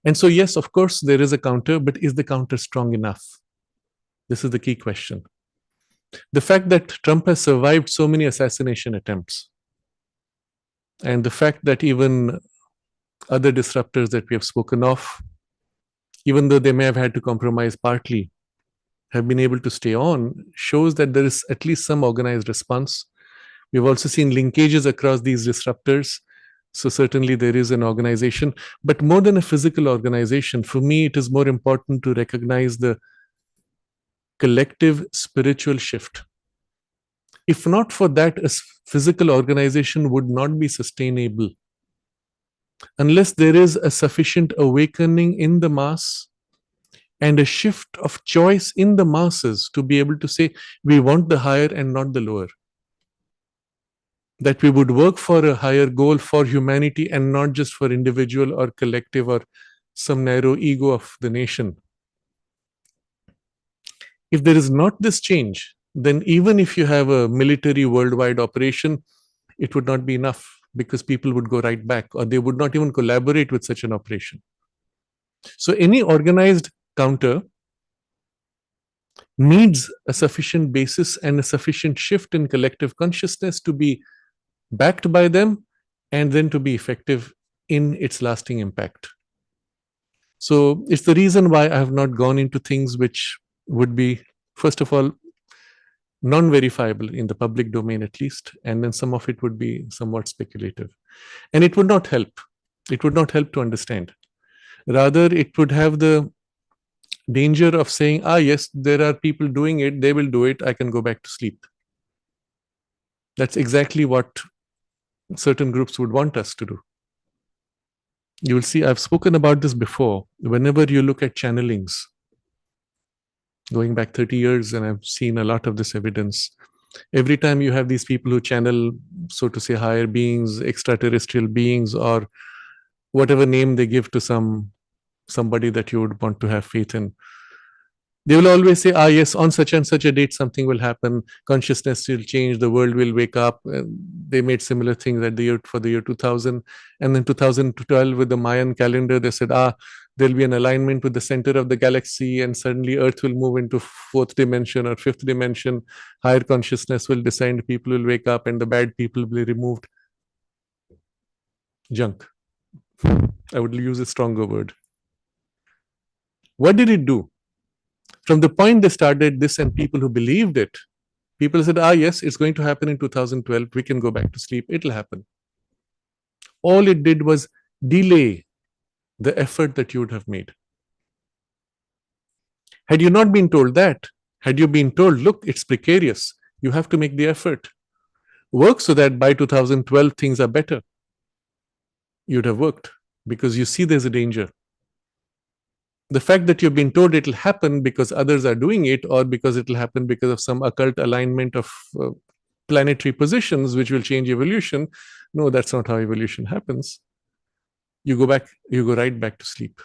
Speaker 3: And so, yes, of course, there is a counter, but is the counter strong enough? This is the key question. The fact that Trump has survived so many assassination attempts, and the fact that even other disruptors that we have spoken of, even though they may have had to compromise partly, have been able to stay on, shows that there is at least some organized response. We've also seen linkages across these disruptors. So certainly there is an organization, but more than a physical organization, for me, it is more important to recognize the collective spiritual shift. If not for that, a physical organization would not be sustainable unless there is a sufficient awakening in the mass and a shift of choice in the masses to be able to say, we want the higher and not the lower. That we would work for a higher goal for humanity and not just for individual or collective or some narrow ego of the nation. If there is not this change, then even if you have a military worldwide operation, it would not be enough, because people would go right back, or they would not even collaborate with such an operation. So any organized counter needs a sufficient basis and a sufficient shift in collective consciousness to be backed by them and then to be effective in its lasting impact. So it's the reason why I have not gone into things which would be, first of all, non-verifiable in the public domain at least, and then some of it would be somewhat speculative. And it would not help. It would not help to understand. Rather, it would have the danger of saying, yes, there are people doing it, they will do it, I can go back to sleep. That's exactly what certain groups would want us to do. You will see, I've spoken about this before. Whenever you look at channelings, going back 30 years, and I've seen a lot of this evidence, every time you have these people who channel, so to say, higher beings, extraterrestrial beings, or whatever name they give to somebody that you would want to have faith in, they will always say, yes, on such and such a date, something will happen, consciousness will change, the world will wake up. They made similar things for the year 2000. And then 2012 with the Mayan calendar, they said, there'll be an alignment with the center of the galaxy, and suddenly Earth will move into fourth dimension or fifth dimension. Higher consciousness will descend, people will wake up, and the bad people will be removed. Junk. I would use a stronger word. What did it do? From the point they started this, and people who believed it, people said, yes, it's going to happen in 2012. We can go back to sleep. It'll happen. All it did was delay the effort that you would have made. Had you not been told that, had you been told, look, it's precarious, you have to make the effort, work so that by 2012 things are better, you'd have worked, because you see there's a danger. The fact that you've been told it'll happen because others are doing it, or because it'll happen because of some occult alignment of planetary positions which will change evolution, no, that's not how evolution happens. You go right back to sleep.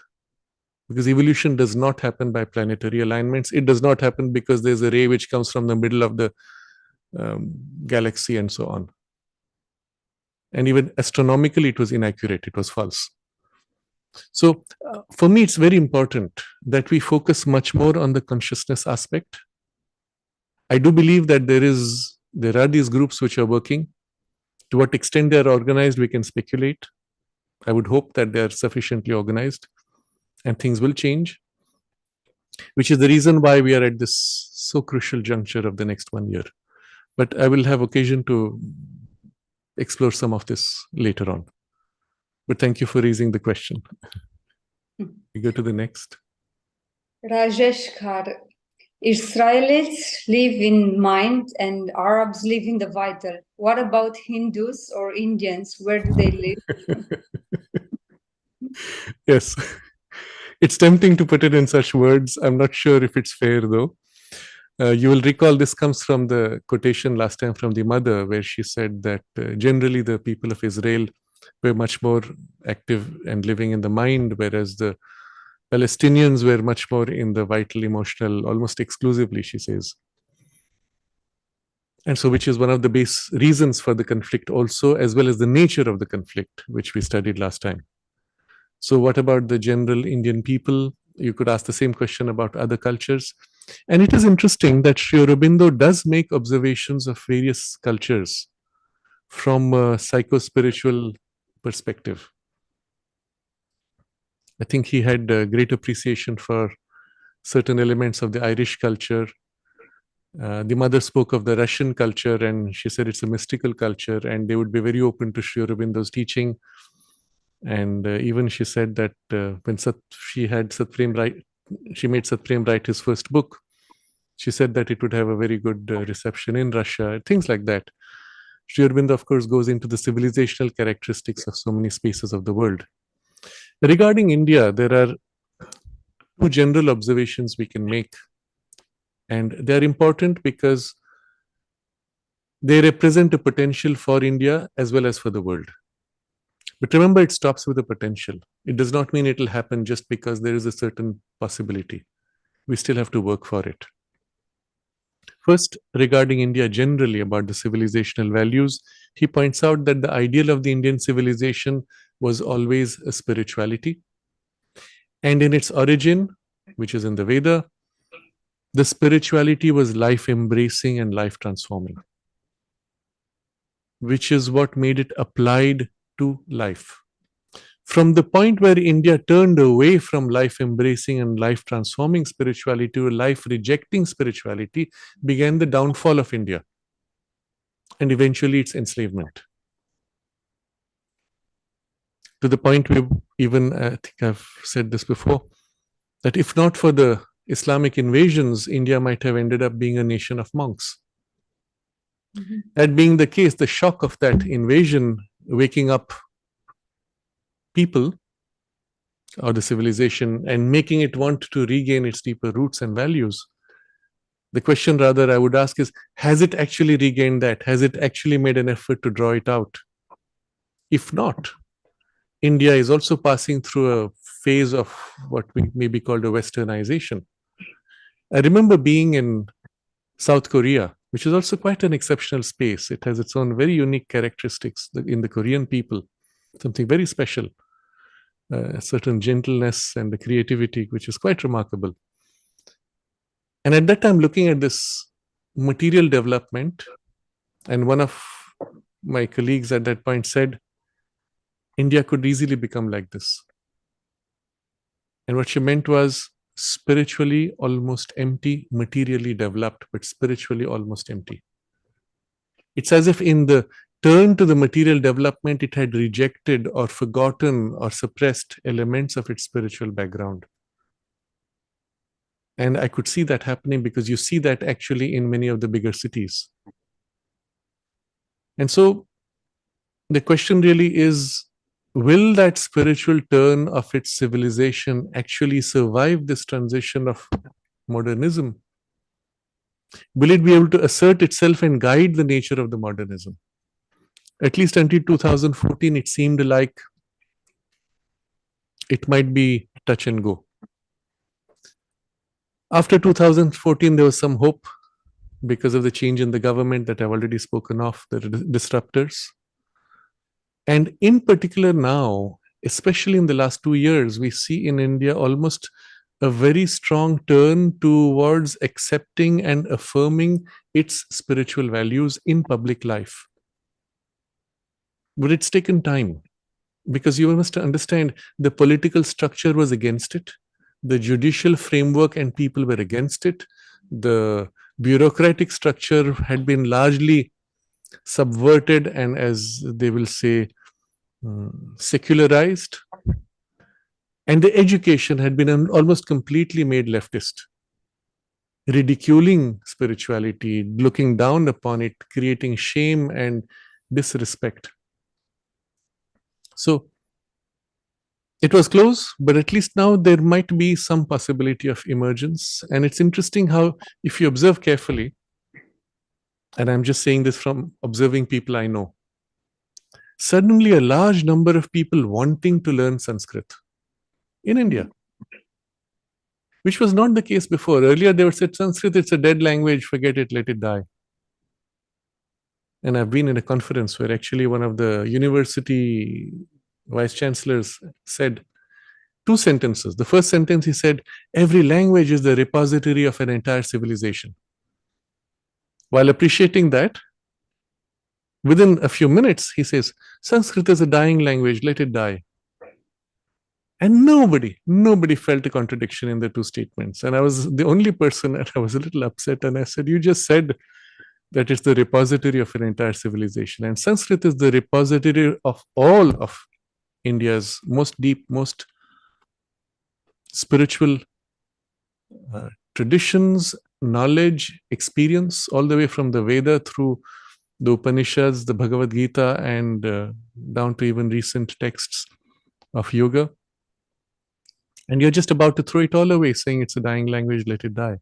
Speaker 3: Because evolution does not happen by planetary alignments. It does not happen because there's a ray which comes from the middle of the galaxy and so on. And even astronomically, it was inaccurate. It was false. So for me, it's very important that we focus much more on the consciousness aspect. I do believe that there are these groups which are working. To what extent they are organized, we can speculate. I would hope that they are sufficiently organized and things will change, which is the reason why we are at this so crucial juncture of the next 1 year. But I will have occasion to explore some of this later on. But thank you for raising the question. We go to the next.
Speaker 1: Rajesh Khar. Israelis live in mind and Arabs live in the vital. What about Hindus or Indians? Where do they live?
Speaker 3: Yes. It's tempting to put it in such words. I'm not sure if it's fair, though. You will recall this comes from the quotation last time from the mother, where she said that generally the people of Israel were much more active and living in the mind, whereas the Palestinians were much more in the vital, emotional, almost exclusively, she says. And so, which is one of the base reasons for the conflict also, as well as the nature of the conflict, which we studied last time. So what about the general Indian people? You could ask the same question about other cultures. And it is interesting that Sri Aurobindo does make observations of various cultures from a psycho-spiritual perspective. I think he had a great appreciation for certain elements of the Irish culture. The mother spoke of the Russian culture, and she said it's a mystical culture, and they would be very open to Sri Aurobindo's teaching. And even she said that when she made Satprem write his first book, she said that it would have a very good reception in Russia, things like that. Sri Aurobindo, of course, goes into the civilizational characteristics of so many spaces of the world. Regarding India, there are two general observations we can make. And they are important because they represent a potential for India as well as for the world. But remember, it stops with the potential. It does not mean it will happen just because there is a certain possibility. We still have to work for it. First, regarding India generally, about the civilizational values, he points out that the ideal of the Indian civilization was always a spirituality. And in its origin, which is in the Veda, the spirituality was life-embracing and life-transforming, which is what made it applied to life. From the point where India turned away from life-embracing and life-transforming spirituality to life-rejecting spirituality, began the downfall of India and eventually its enslavement. To the point where even, I think I've said this before, that if not for the Islamic invasions, India might have ended up being a nation of monks. Mm-hmm. That being the case, the shock of that invasion waking up people or the civilization and making it want to regain its deeper roots and values. The question rather I would ask is, has it actually regained that? Has it actually made an effort to draw it out? If not, India is also passing through a phase of what may be called a westernization. I remember being in South Korea, which is also quite an exceptional space. It has its own very unique characteristics in the Korean people, something very special. a certain gentleness and the creativity, which is quite remarkable. And at that time, looking at this material development, and one of my colleagues at that point said, India could easily become like this. And what she meant was spiritually almost empty, materially developed, but spiritually almost empty. It's as if in the turn to the material development, it had rejected or forgotten or suppressed elements of its spiritual background. And I could see that happening because you see that actually in many of the bigger cities. And so the question really is, will that spiritual turn of its civilization actually survive this transition of modernism? Will it be able to assert itself and guide the nature of the modernism? At least until 2014, it seemed like it might be touch and go. After 2014, there was some hope because of the change in the government that I've already spoken of, the disruptors. And in particular now, especially in the last 2 years, we see in India almost a very strong turn towards accepting and affirming its spiritual values in public life. But it's taken time, because you must understand the political structure was against it, the judicial framework and people were against it, the bureaucratic structure had been largely subverted and, as they will say, secularized, and the education had been almost completely made leftist, ridiculing spirituality, looking down upon it, creating shame and disrespect. So it was close, but at least now there might be some possibility of emergence. And it's interesting how, if you observe carefully, and I'm just saying this from observing people I know, suddenly a large number of people wanting to learn Sanskrit in India, which was not the case before. Earlier they would say Sanskrit, it's a dead language, forget it, let it die. And I've been in a conference where actually one of the university vice chancellors said 2 sentences. The first sentence he said, every language is the repository of an entire civilization. While appreciating that, within a few minutes, he says, Sanskrit is a dying language, let it die. And nobody felt a contradiction in the 2 statements. And I was the only person, and I was a little upset. And I said, you just said that it's the repository of an entire civilization. And Sanskrit is the repository of all of India's most deep, most spiritual traditions, knowledge, experience, all the way from the Veda through the Upanishads, the Bhagavad Gita, and down to even recent texts of yoga. And you're just about to throw it all away, saying it's a dying language, let it die.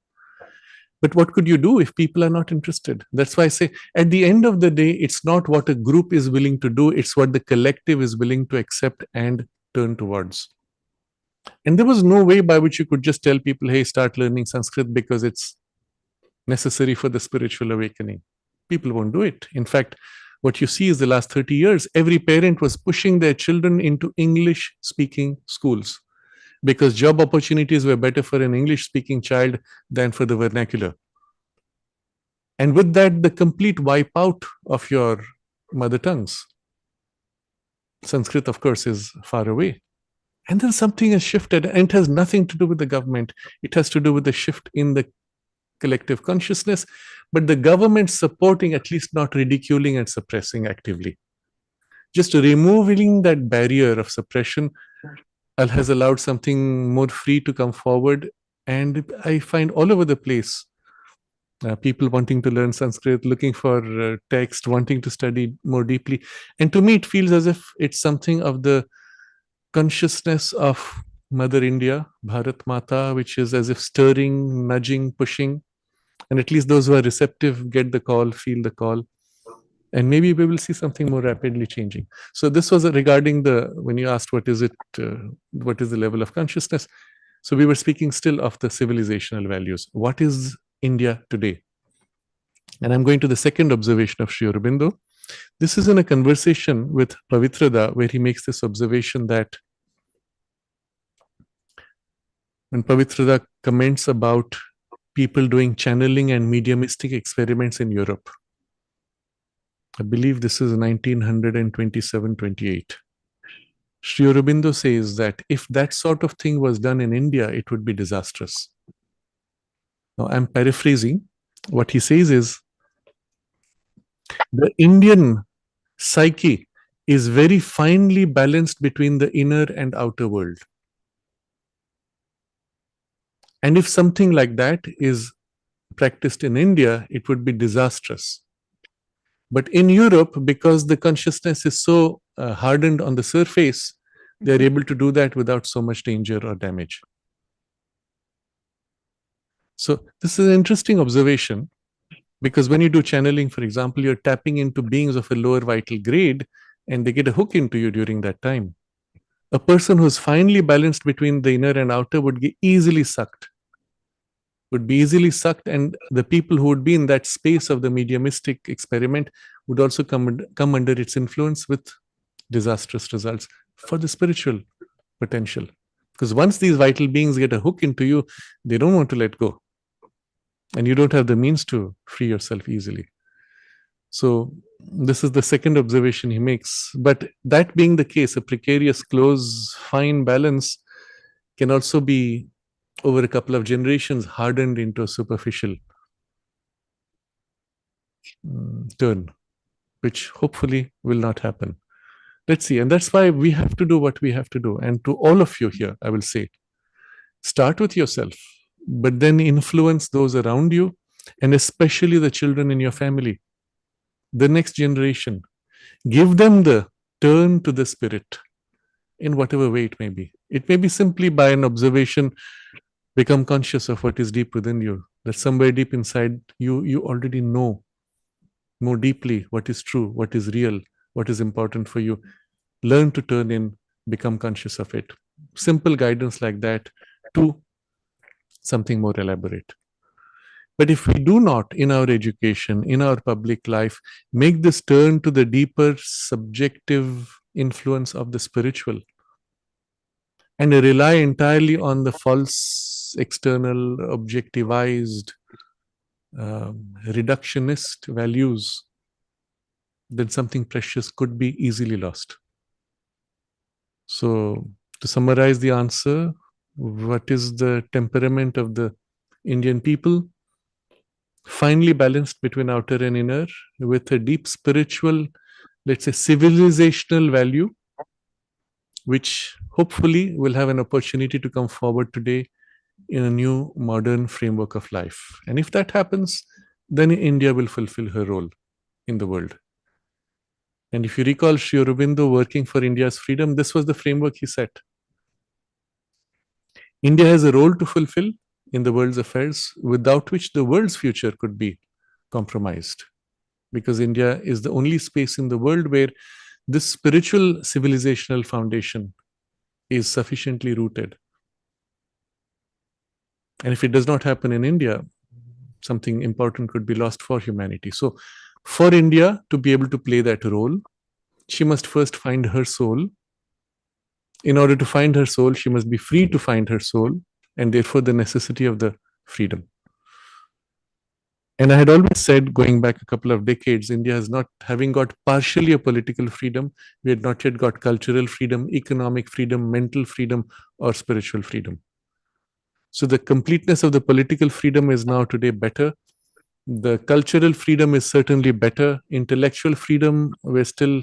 Speaker 3: But what could you do if people are not interested? That's why I say, at the end of the day, it's not what a group is willing to do, it's what the collective is willing to accept and turn towards. And there was no way by which you could just tell people, hey, start learning Sanskrit because it's necessary for the spiritual awakening. People won't do it. In fact, what you see is the last 30 years, every parent was pushing their children into English-speaking schools, because job opportunities were better for an English-speaking child than for the vernacular. And with that, the complete wipeout of your mother tongues. Sanskrit, of course, is far away. And then something has shifted, and it has nothing to do with the government. It has to do with the shift in the collective consciousness, but the government supporting, at least not ridiculing and suppressing actively. Just removing that barrier of suppression has allowed something more free to come forward. And I find all over the place people wanting to learn Sanskrit, looking for text, wanting to study more deeply. And to me, it feels as if it's something of the consciousness of Mother India, Bharat Mata, which is as if stirring, nudging, pushing. And at least those who are receptive get the call, feel the call. And maybe we will see something more rapidly changing. So this was regarding when you asked what is it, what is the level of consciousness? So we were speaking still of the civilizational values. What is India today? And I'm going to the second observation of Sri Aurobindo. This is in a conversation with Pavitrada, where he makes this observation that When Pavitrada comments about people doing channeling and mediumistic experiments in Europe, I believe this is 1927-28. Sri Aurobindo says that if that sort of thing was done in India, it would be disastrous. Now, I'm paraphrasing. What he says is, the Indian psyche is very finely balanced between the inner and outer world. And if something like that is practiced in India, it would be disastrous. But in Europe, because the consciousness is so hardened on the surface, they're able to do that without so much danger or damage. So this is an interesting observation, because when you do channeling, for example, you're tapping into beings of a lower vital grade, and they get a hook into you during that time. A person who's finely balanced between the inner and outer would be easily sucked. And the people who would be in that space of the mediumistic experiment would also come under its influence with disastrous results for the spiritual potential. Because once these vital beings get a hook into you, they don't want to let go. And you don't have the means to free yourself easily. So this is the second observation he makes. But that being the case, a precarious, close, fine balance can also be, over a couple of generations, hardened into a superficial turn, which hopefully will not happen. Let's see. And that's why we have to do what we have to do. And to all of you here, I will say, start with yourself, but then influence those around you, and especially the children in your family, the next generation. Give them the turn to the spirit in whatever way it may be. It may be simply by an observation. Become conscious of what is deep within you, that somewhere deep inside you already know more deeply what is true, what is real, what is important for you. Learn to turn in, become conscious of it. Simple guidance like that to something more elaborate. But if we do not, in our education, in our public life, make this turn to the deeper subjective influence of the spiritual, and rely entirely on the false, external, objectivized, reductionist values, then something precious could be easily lost. So, to summarize the answer, what is the temperament of the Indian people? Finely balanced between outer and inner, with a deep spiritual, let's say, civilizational value, which hopefully will have an opportunity to come forward today in a new modern framework of life. And if that happens, then India will fulfill her role in the world. And if you recall Sri Aurobindo working for India's freedom, this was the framework he set. India has a role to fulfill in the world's affairs, without which the world's future could be compromised. Because India is the only space in the world where this spiritual civilizational foundation is sufficiently rooted. And if it does not happen in India, something important could be lost for humanity. So for India to be able to play that role, she must first find her soul. In order to find her soul, she must be free to find her soul, and therefore the necessity of the freedom. And I had always said, going back a couple of decades, India has not, having got partially a political freedom, we had not yet got cultural freedom, economic freedom, mental freedom, or spiritual freedom. So the completeness of the political freedom is now today better. The cultural freedom is certainly better. Intellectual freedom, we're still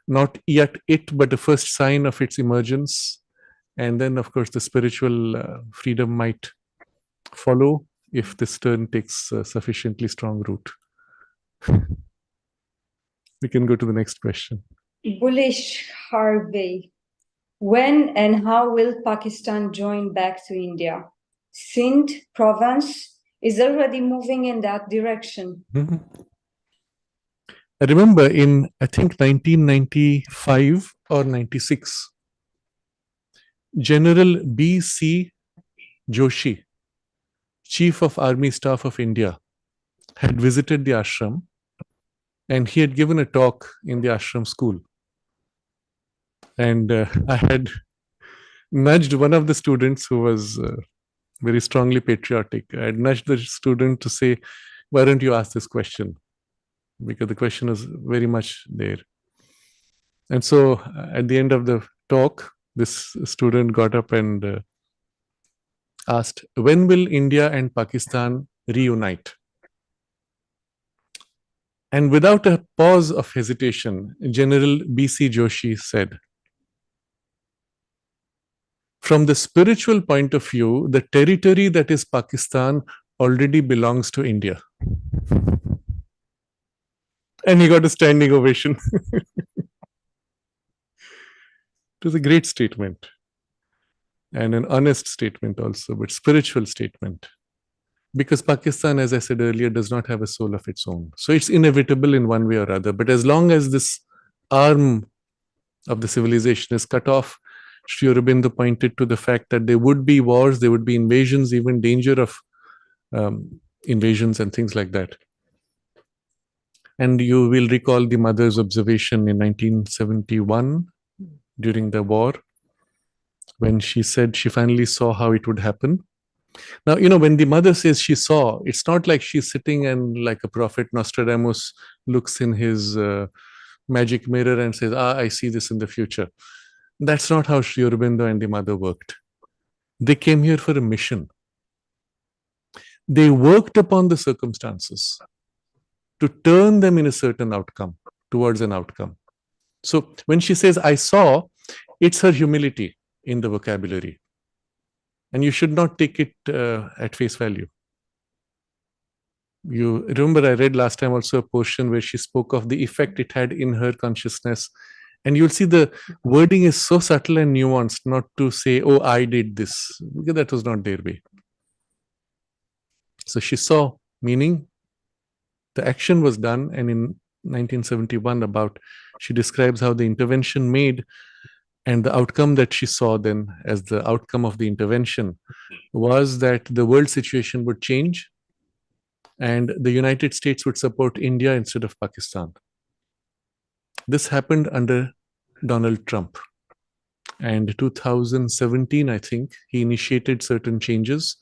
Speaker 3: not yet it, but the first sign of its emergence. And then, of course, the spiritual freedom might follow if this turn takes sufficiently strong root. We can go to the next question.
Speaker 1: Bullish Harvey. When and how will Pakistan join back to India? Sindh province is already moving in that direction.
Speaker 3: Mm-hmm. I remember in, I think, 1995 or 96, General B.C. Joshi, Chief of Army Staff of India, had visited the ashram, and he had given a talk in the ashram school. And I had nudged one of the students who was very strongly patriotic. I had nudged the student to say, why don't you ask this question? Because the question is very much there. And so at the end of the talk, this student got up and asked, when will India and Pakistan reunite? And without a pause of hesitation, General B.C. Joshi said, from the spiritual point of view, the territory that is Pakistan already belongs to India. And he got a standing ovation. It was a great statement and an honest statement also, but spiritual statement. Because Pakistan, as I said earlier, does not have a soul of its own. So it's inevitable in one way or other. But as long as this arm of the civilization is cut off, Sri Aurobindo pointed to the fact that there would be wars, there would be invasions, even danger of invasions and things like that. And you will recall the mother's observation in 1971 during the war, when she said she finally saw how it would happen. Now, when the mother says she saw, it's not like she's sitting and like a prophet Nostradamus looks in his magic mirror and says, I see this in the future. That's not how Sri Aurobindo and the mother worked. They came here for a mission. They worked upon the circumstances to turn them in a certain outcome, towards an outcome. So when she says, I saw, it's her humility in the vocabulary. And you should not take it at face value. You remember I read last time also a portion where she spoke of the effect it had in her consciousness. And you'll see the wording is so subtle and nuanced, not to say, oh, I did this, because that was not their way. So she saw, meaning the action was done. And in 1971, she describes how the intervention made and the outcome that she saw then as the outcome of the intervention was that the world situation would change and the United States would support India instead of Pakistan. This happened under Donald Trump. And 2017, I think, he initiated certain changes,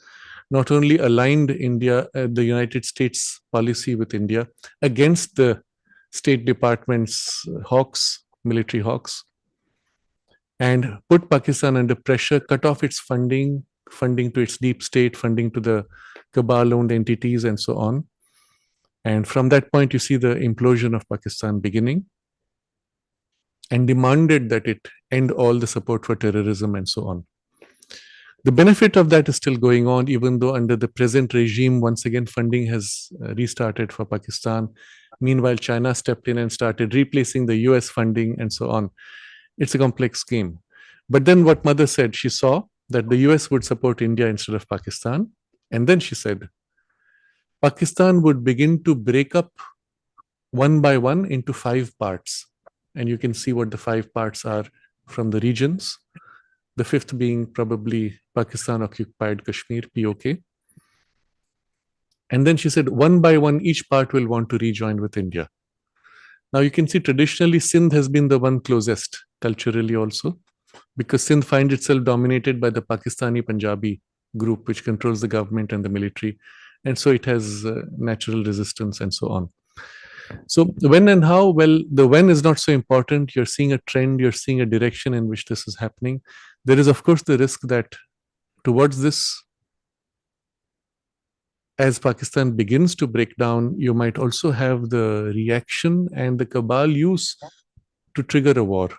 Speaker 3: not only aligned the United States policy with India against the State Department's hawks, military hawks, and put Pakistan under pressure, cut off its funding to its deep state, funding to the cabal-owned entities, and so on. And from that point, you see the implosion of Pakistan beginning, and demanded that it end all the support for terrorism and so on. The benefit of that is still going on, even though under the present regime, once again, funding has restarted for Pakistan. Meanwhile, China stepped in and started replacing the US funding and so on. It's a complex game. But then what mother said, she saw that the US would support India instead of Pakistan. And then she said, Pakistan would begin to break up one by one into 5 parts. And you can see what the 5 parts are from the regions. The 5th being probably Pakistan-occupied Kashmir, POK. And then she said, one by one, each part will want to rejoin with India. Now you can see traditionally Sindh has been the one closest culturally also, because Sindh finds itself dominated by the Pakistani Punjabi group, which controls the government and the military. And so it has natural resistance and so on. So when and how? Well, the when is not so important. You're seeing a trend, you're seeing a direction in which this is happening. There is, of course, the risk that towards this, as Pakistan begins to break down, you might also have the reaction and the cabal use to trigger a war.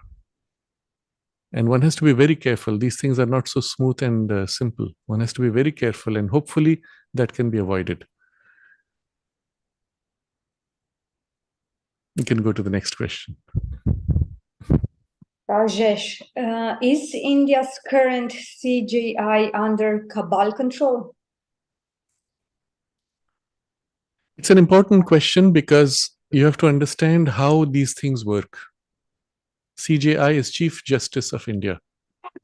Speaker 3: And one has to be very careful. These things are not so smooth and simple. One has to be very careful, and hopefully that can be avoided. You can go to the next question.
Speaker 1: Rajesh, is India's current CGI under cabal control?
Speaker 3: It's an important question because you have to understand how these things work. CJI is Chief Justice of India.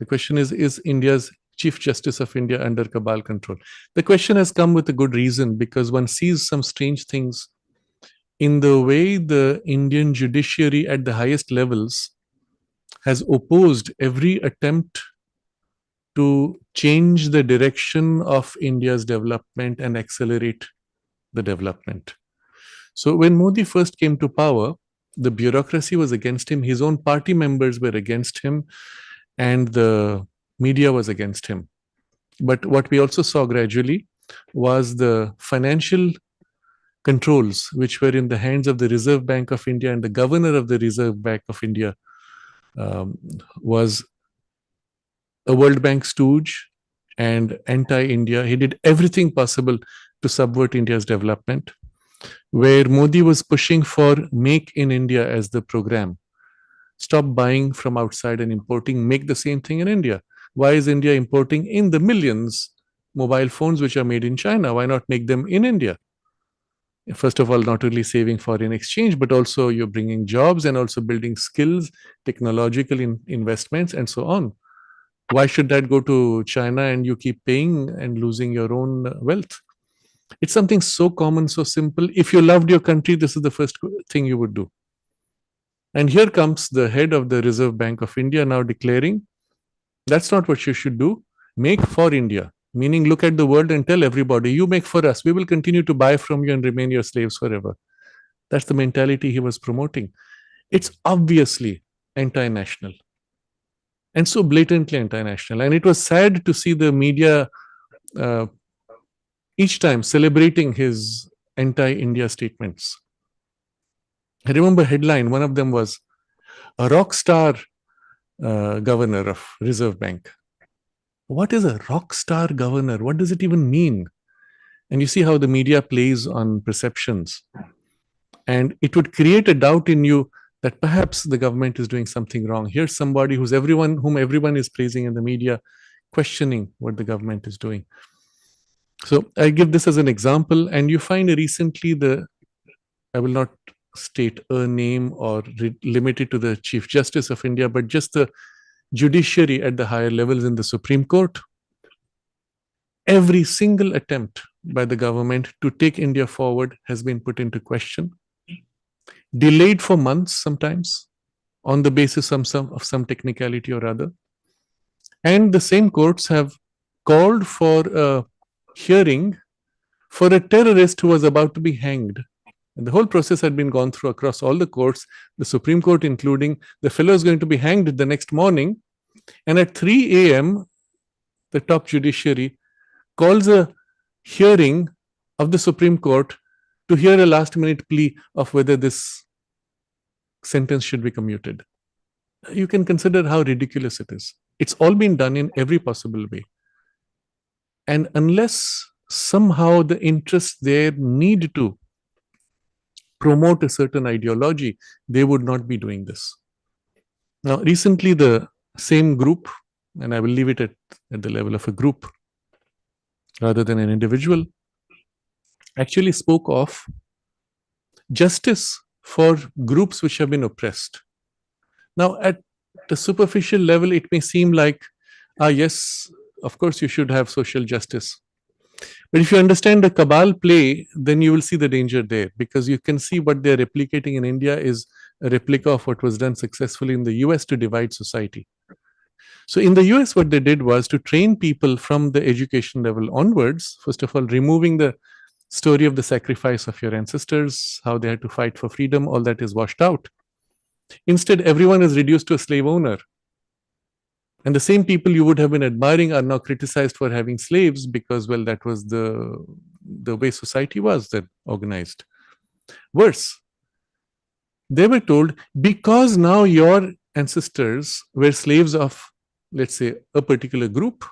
Speaker 3: The question is India's Chief Justice of India under cabal control? The question has come with a good reason, because one sees some strange things in the way the Indian judiciary at the highest levels has opposed every attempt to change the direction of India's development and accelerate the development. So when Modi first came to power, the bureaucracy was against him, his own party members were against him, and the media was against him. But what we also saw gradually was the financial controls which were in the hands of the Reserve Bank of India, and the governor of the Reserve Bank of India was a World Bank stooge and anti-India. He did everything possible to subvert India's development. Where Modi was pushing for Make in India as the program. Stop buying from outside and importing, make the same thing in India. Why is India importing in the millions mobile phones which are made in China? Why not make them in India? First of all, not only saving foreign exchange, but also you're bringing jobs and also building skills, technological investments, and so on. Why should that go to China and you keep paying and losing your own wealth? It's something so common, so simple. If you loved your country, this is the first thing you would do. And here comes the head of the Reserve Bank of India now declaring, that's not what you should do. Make for India. Meaning, look at the world and tell everybody, you make for us. We will continue to buy from you and remain your slaves forever. That's the mentality he was promoting. It's obviously anti-national. And so blatantly anti-national. And it was sad to see the media each time celebrating his anti-India statements. I remember headline, one of them was, a rock star governor of Reserve Bank. What is a rock star governor? What does it even mean? And you see how the media plays on perceptions. And it would create a doubt in you that perhaps the government is doing something wrong. Here's somebody whom everyone is praising in the media, questioning what the government is doing. So I give this as an example, and you find recently I will not state a name or limit it to the Chief Justice of India, but just the judiciary at the higher levels in the Supreme Court. Every single attempt by the government to take India forward has been put into question, delayed for months sometimes, on the basis of some technicality or other. And the same courts have called for a hearing for a terrorist who was about to be hanged. And the whole process had been gone through across all the courts, the Supreme Court including. The fellow is going to be hanged the next morning. And at 3 a.m., the top judiciary calls a hearing of the Supreme Court to hear a last-minute plea of whether this sentence should be commuted. You can consider how ridiculous it is. It's all been done in every possible way. And unless somehow the interests there need to promote a certain ideology, they would not be doing this. Now, recently the same group, and I will leave it at the level of a group rather than an individual, actually spoke of justice for groups which have been oppressed. Now, at the superficial level, it may seem like, yes, of course you should have social justice. But if you understand the cabal play, then you will see the danger there, because you can see what they're replicating in India is a replica of what was done successfully in the US to divide society. So in the US, what they did was to train people from the education level onwards, first of all, removing the story of the sacrifice of your ancestors, how they had to fight for freedom, all that is washed out. Instead, everyone is reduced to a slave owner. And the same people you would have been admiring are now criticized for having slaves because, well, that was the way society was then organized. Worse, they were told, because now your ancestors were slaves of, let's say, a particular group,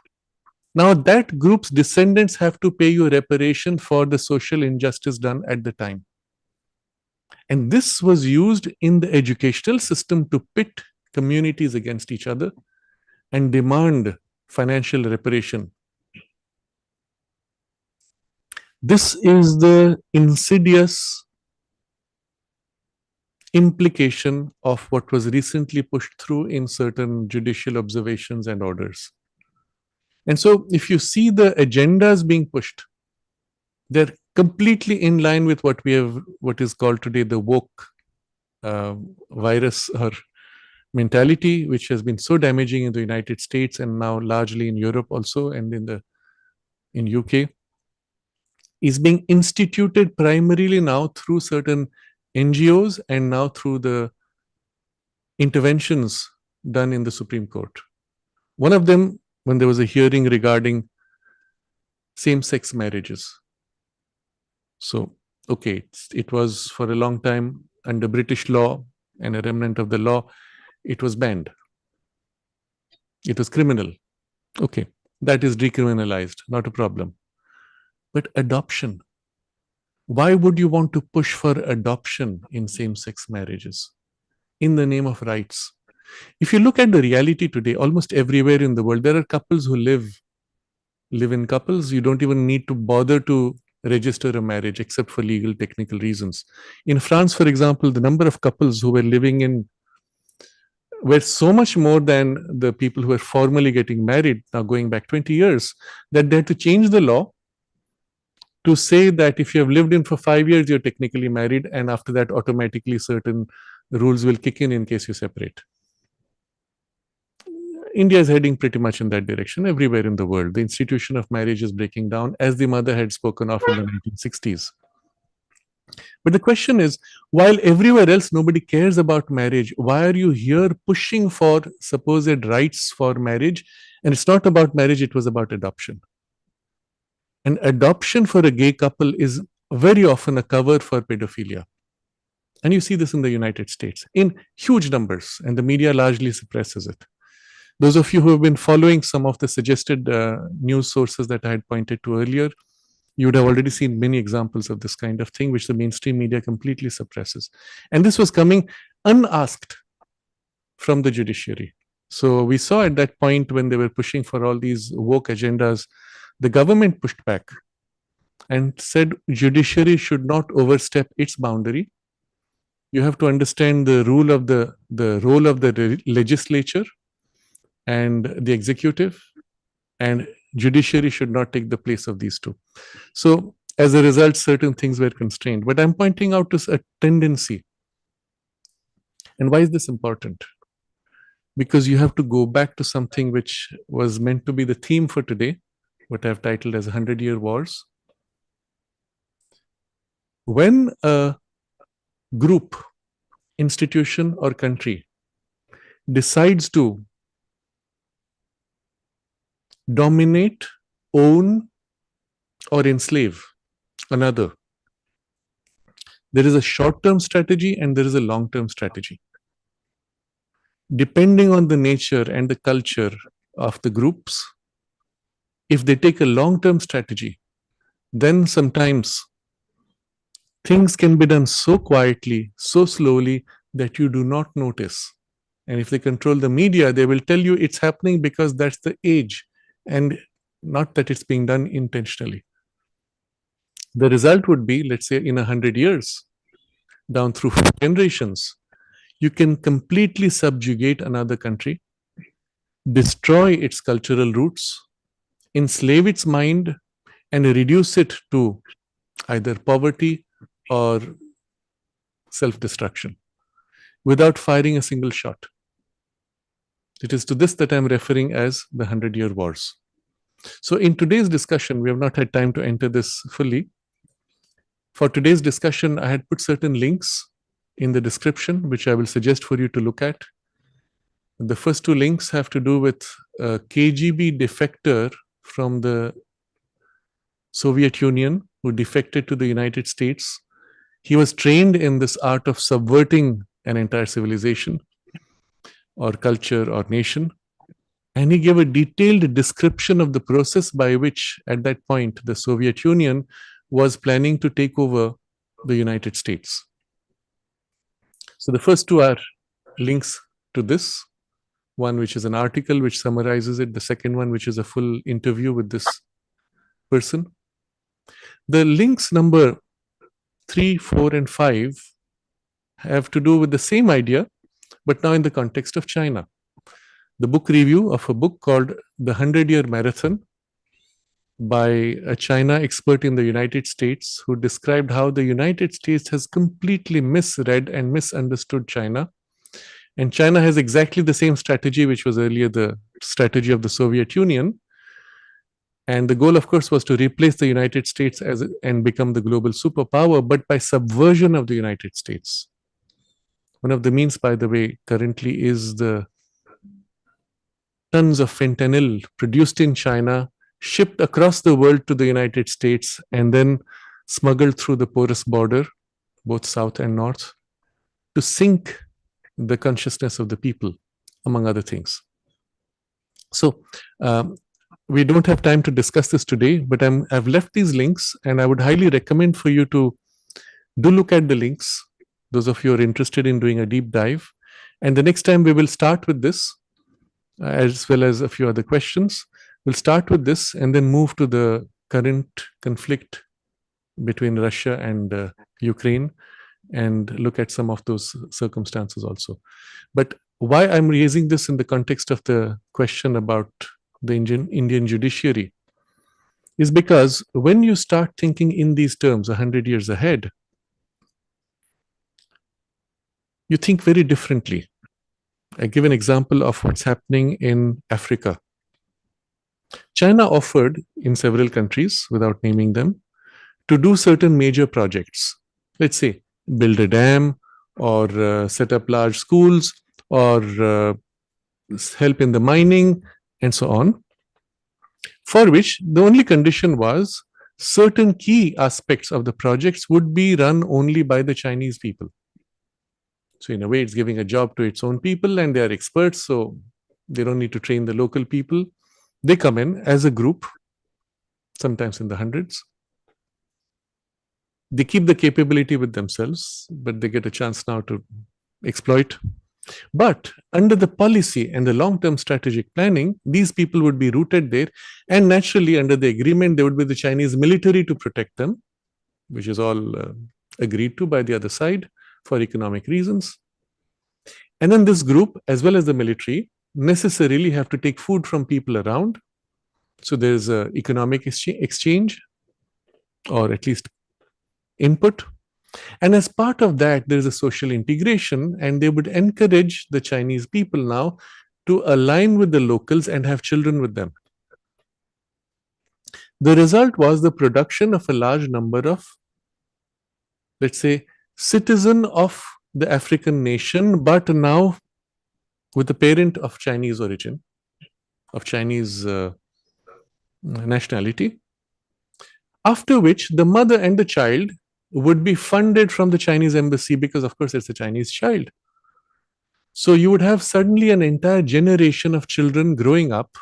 Speaker 3: now that group's descendants have to pay you reparation for the social injustice done at the time. And this was used in the educational system to pit communities against each other and demand financial reparation. This is the insidious implication of what was recently pushed through in certain judicial observations and orders. And so if you see the agendas being pushed, they're completely in line with what is called today the woke virus or mentality, which has been so damaging in the United States and now largely in Europe also and in UK, is being instituted primarily now through certain NGOs and now through the interventions done in the Supreme Court. One of them, when there was a hearing regarding same-sex marriages. So, okay, it was for a long time under British law and a remnant of the law, it was banned. It was criminal. Okay, that is decriminalized, not a problem. But adoption, why would you want to push for adoption in same-sex marriages in the name of rights? If you look at the reality today, almost everywhere in the world, there are couples who live in couples. You don't even need to bother to register a marriage except for legal technical reasons. In France, for example, the number of couples who were living in were so much more than the people who were formally getting married, now going back 20 years, that they had to change the law to say that if you have lived in for 5 years, you're technically married, and after that, automatically certain rules will kick in case you separate. India is heading pretty much in that direction everywhere in the world. The institution of marriage is breaking down, as the mother had spoken of in the 1960s. But the question is, while everywhere else nobody cares about marriage, why are you here pushing for supposed rights for marriage? And it's not about marriage, it was about adoption. And adoption for a gay couple is very often a cover for pedophilia. And you see this in the United States in huge numbers, and the media largely suppresses it. Those of you who have been following some of the suggested news sources that I had pointed to earlier, you would have already seen many examples of this kind of thing, which the mainstream media completely suppresses. And this was coming unasked from the judiciary. So we saw at that point when they were pushing for all these woke agendas, the government pushed back and said judiciary should not overstep its boundary. You have to understand the role of the legislature and the executive, and judiciary should not take the place of these two. So as a result, certain things were constrained. But I'm pointing out to a tendency. And why is this important? Because you have to go back to something which was meant to be the theme for today, what I've titled as 100-Year Wars. When a group, institution, or country decides to dominate, own, or enslave another, there is a short-term strategy and there is a long-term strategy. Depending on the nature and the culture of the groups, if they take a long-term strategy, then sometimes things can be done so quietly, so slowly that you do not notice. And if they control the media, they will tell you it's happening because that's the age, and not that it's being done intentionally. The result would be, let's say, in 100 years, down through 4 generations, you can completely subjugate another country, destroy its cultural roots, enslave its mind, and reduce it to either poverty or self-destruction without firing a single shot. It is to this that I'm referring as the 100-Year Wars. So in today's discussion, we have not had time to enter this fully. For today's discussion, I had put certain links in the description, which I will suggest for you to look at. The first 2 links have to do with a KGB defector from the Soviet Union who defected to the United States. He was trained in this art of subverting an entire civilization or culture or nation. And he gave a detailed description of the process by which, at that point, the Soviet Union was planning to take over the United States. So the first 2 are links to this. One which is an article which summarizes it. The second one which is a full interview with this person. The links number 3, 4, and 5 have to do with the same idea, but now in the context of China. The book review of a book called The 100-Year Marathon by a China expert in the United States who described how the United States has completely misread and misunderstood China And China has exactly the same strategy, which was earlier the strategy of the Soviet Union. And the goal, of course, was to replace the United States and become the global superpower, but by subversion of the United States. One of the means, by the way, currently is the tons of fentanyl produced in China, shipped across the world to the United States, and then smuggled through the porous border, both south and north, to sink the consciousness of the people, among other things. So we don't have time to discuss this today, but I've left these links, and I would highly recommend for you to do look at the links, those of you who are interested in doing a deep dive. And the next time we will start with this, as well as a few other questions. We'll start with this and then move to the current conflict between Russia and Ukraine and look at some of those circumstances also. But why I'm raising this in the context of the question about the Indian judiciary is because when you start thinking in these terms 100 years ahead, you think very differently. I give an example of what's happening in Africa. China offered in several countries, without naming them, to do certain major projects. Let's say build a dam or set up large schools or help in the mining and so on, for which the only condition was certain key aspects of the projects would be run only by the Chinese people. So in a way, it's giving a job to its own people, and they are experts, so they don't need to train the local people. They come in as a group, sometimes in the hundreds. They keep the capability with themselves, but they get a chance now to exploit. But under the policy and the long-term strategic planning, these people would be rooted there, and naturally under the agreement, there would be the Chinese military to protect them, which is all agreed to by the other side for economic reasons. And then this group, as well as the military, necessarily have to take food from people around. So there's an economic exchange, or at least input. And as part of that, there is a social integration, and they would encourage the Chinese people now to align with the locals and have children with them. The result was the production of a large number of, let's say, citizen of the African nation, but now with a parent of Chinese origin, of Chinese nationality, after which the mother and the child would be funded from the Chinese embassy because, of course, it's a Chinese child. So you would have suddenly an entire generation of children growing up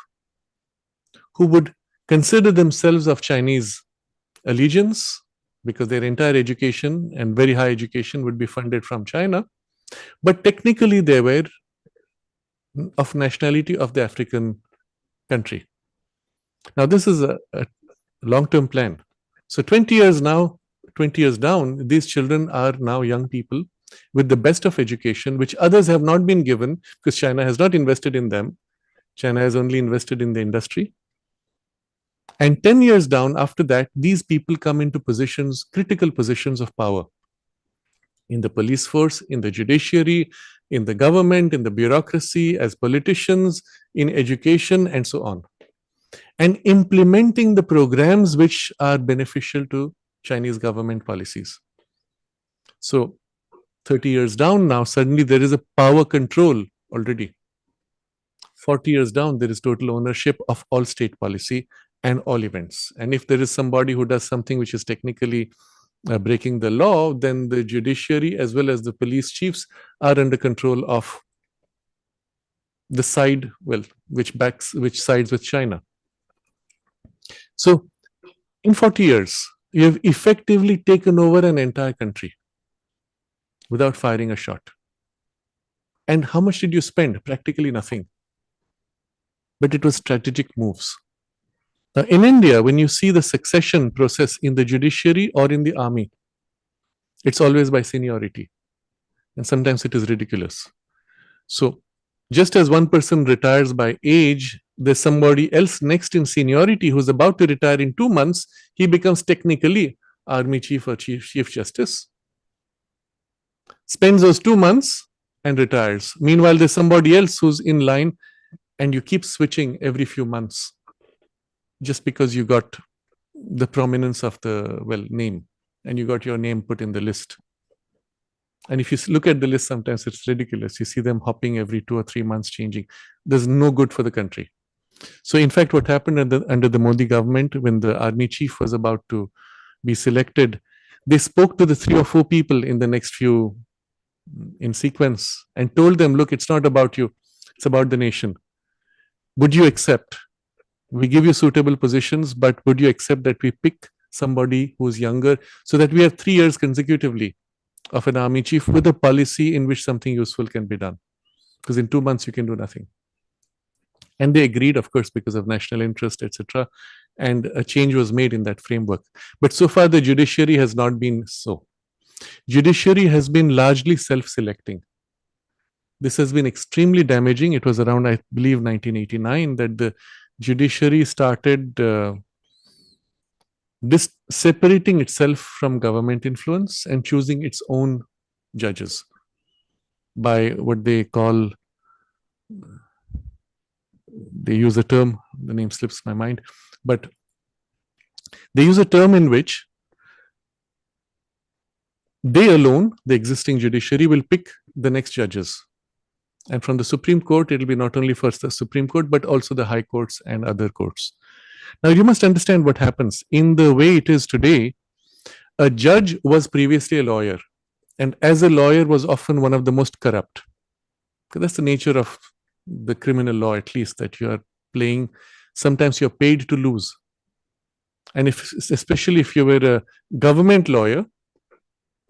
Speaker 3: who would consider themselves of Chinese allegiance, because their entire education and very high education would be funded from China. But technically, they were of nationality of the African country. Now, this is a long-term plan. So 20 years down, these children are now young people with the best of education, which others have not been given because China has not invested in them. China has only invested in the industry. And 10 years down after that, these people come into positions, critical positions of power in the police force, in the judiciary, in the government, in the bureaucracy, as politicians, in education, and so on. And implementing the programs which are beneficial to Chinese government policies. So 30 years down now, suddenly there is a power control already. 40 years down, there is total ownership of all state policy and all events. And if there is somebody who does something which is technically breaking the law, then the judiciary as well as the police chiefs are under control of the side, which sides with China. So in 40 years, you have effectively taken over an entire country without firing a shot. And how much did you spend? Practically nothing. But it was strategic moves. Now, in India, when you see the succession process in the judiciary or in the army, it's always by seniority. And sometimes it is ridiculous. So, just as one person retires by age, there's somebody else next in seniority who's about to retire in 2 months. He becomes technically army chief or chief justice. Spends those 2 months and retires. Meanwhile, there's somebody else who's in line, and you keep switching every few months just because you got the prominence of the, well, name, and you got your name put in the list. And if you look at the list, sometimes it's ridiculous. You see them hopping every 2 or 3 months, changing. There's no good for the country. So in fact, what happened under the Modi government, when the army chief was about to be selected, they spoke to the 3 or 4 people in the next few in sequence and told them, look, it's not about you, it's about the nation. Would you accept? We give you suitable positions, but would you accept that we pick somebody who's younger so that we have 3 years consecutively of an army chief with a policy in which something useful can be done? Because in 2 months, you can do nothing. And they agreed, of course, because of national interest, etc. And a change was made in that framework. But so far, the judiciary has not been so. Judiciary has been largely self-selecting. This has been extremely damaging. It was around, I believe, 1989 that the judiciary started separating itself from government influence and choosing its own judges by what they call, they use a term, the name slips my mind, but they use a term in which they alone, the existing judiciary, will pick the next judges. And from the Supreme Court, it will be not only first the Supreme Court, but also the high courts and other courts. Now, you must understand what happens. In the way it is today, a judge was previously a lawyer, and as a lawyer was often one of the most corrupt. Because that's the nature of the criminal law, at least, that you are playing. Sometimes you're paid to lose. And especially if you were a government lawyer,